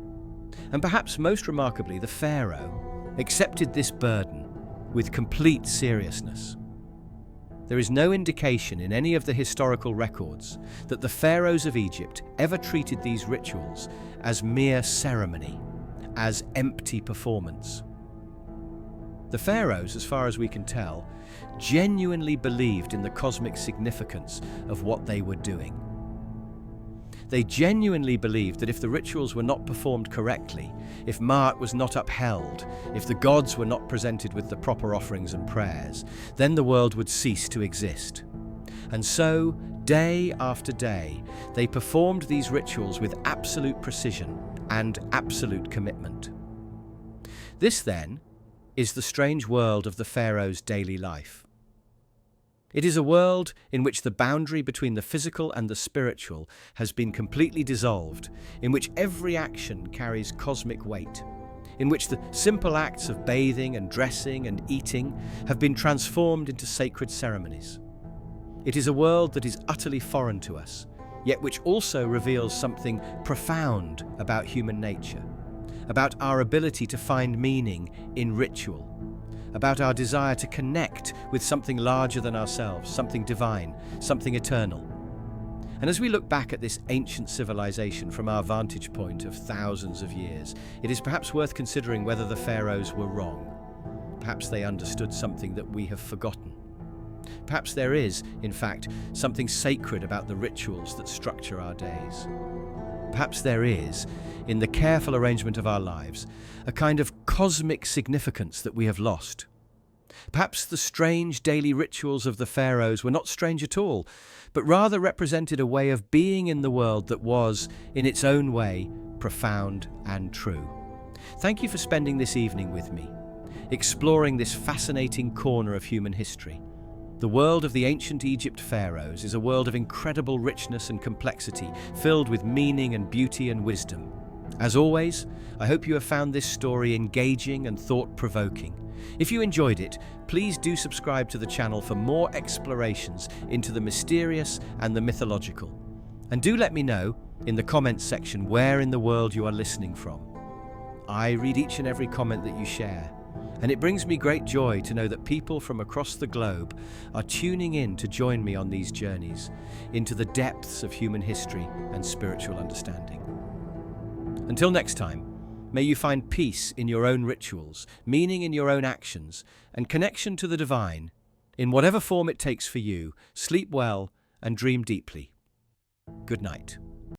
A: And perhaps most remarkably, the pharaoh accepted this burden with complete seriousness. There is no indication in any of the historical records that the pharaohs of Egypt ever treated these rituals as mere ceremony, as empty performance. The pharaohs, as far as we can tell, genuinely believed in the cosmic significance of what they were doing. They genuinely believed that if the rituals were not performed correctly, if Maat was not upheld, if the gods were not presented with the proper offerings and prayers, then the world would cease to exist. And so, day after day, they performed these rituals with absolute precision and absolute commitment. This, then, is the strange world of the pharaoh's daily life. It is a world in which the boundary between the physical and the spiritual has been completely dissolved, in which every action carries cosmic weight, in which the simple acts of bathing and dressing and eating have been transformed into sacred ceremonies. It is a world that is utterly foreign to us, yet which also reveals something profound about human nature, about our ability to find meaning in ritual, about our desire to connect with something larger than ourselves, something divine, something eternal. And as we look back at this ancient civilization from our vantage point of thousands of years, it is perhaps worth considering whether the pharaohs were wrong. Perhaps they understood something that we have forgotten. Perhaps there is, in fact, something sacred about the rituals that structure our days. Perhaps there is, in the careful arrangement of our lives, a kind of cosmic significance that we have lost. Perhaps the strange daily rituals of the pharaohs were not strange at all, but rather represented a way of being in the world that was, in its own way, profound and true. Thank you for spending this evening with me, exploring this fascinating corner of human history. The world of the ancient Egypt pharaohs is a world of incredible richness and complexity, filled with meaning and beauty and wisdom. As always, I hope you have found this story engaging and thought-provoking. If you enjoyed it, please do subscribe to the channel for more explorations into the mysterious and the mythological. And do let me know in the comments section where in the world you are listening from. I read each and every comment that you share, and it brings me great joy to know that people from across the globe are tuning in to join me on these journeys into the depths of human history and spiritual understanding. Until next time, may you find peace in your own rituals, meaning in your own actions, and connection to the divine, in whatever form it takes for you. Sleep well and dream deeply. Good night.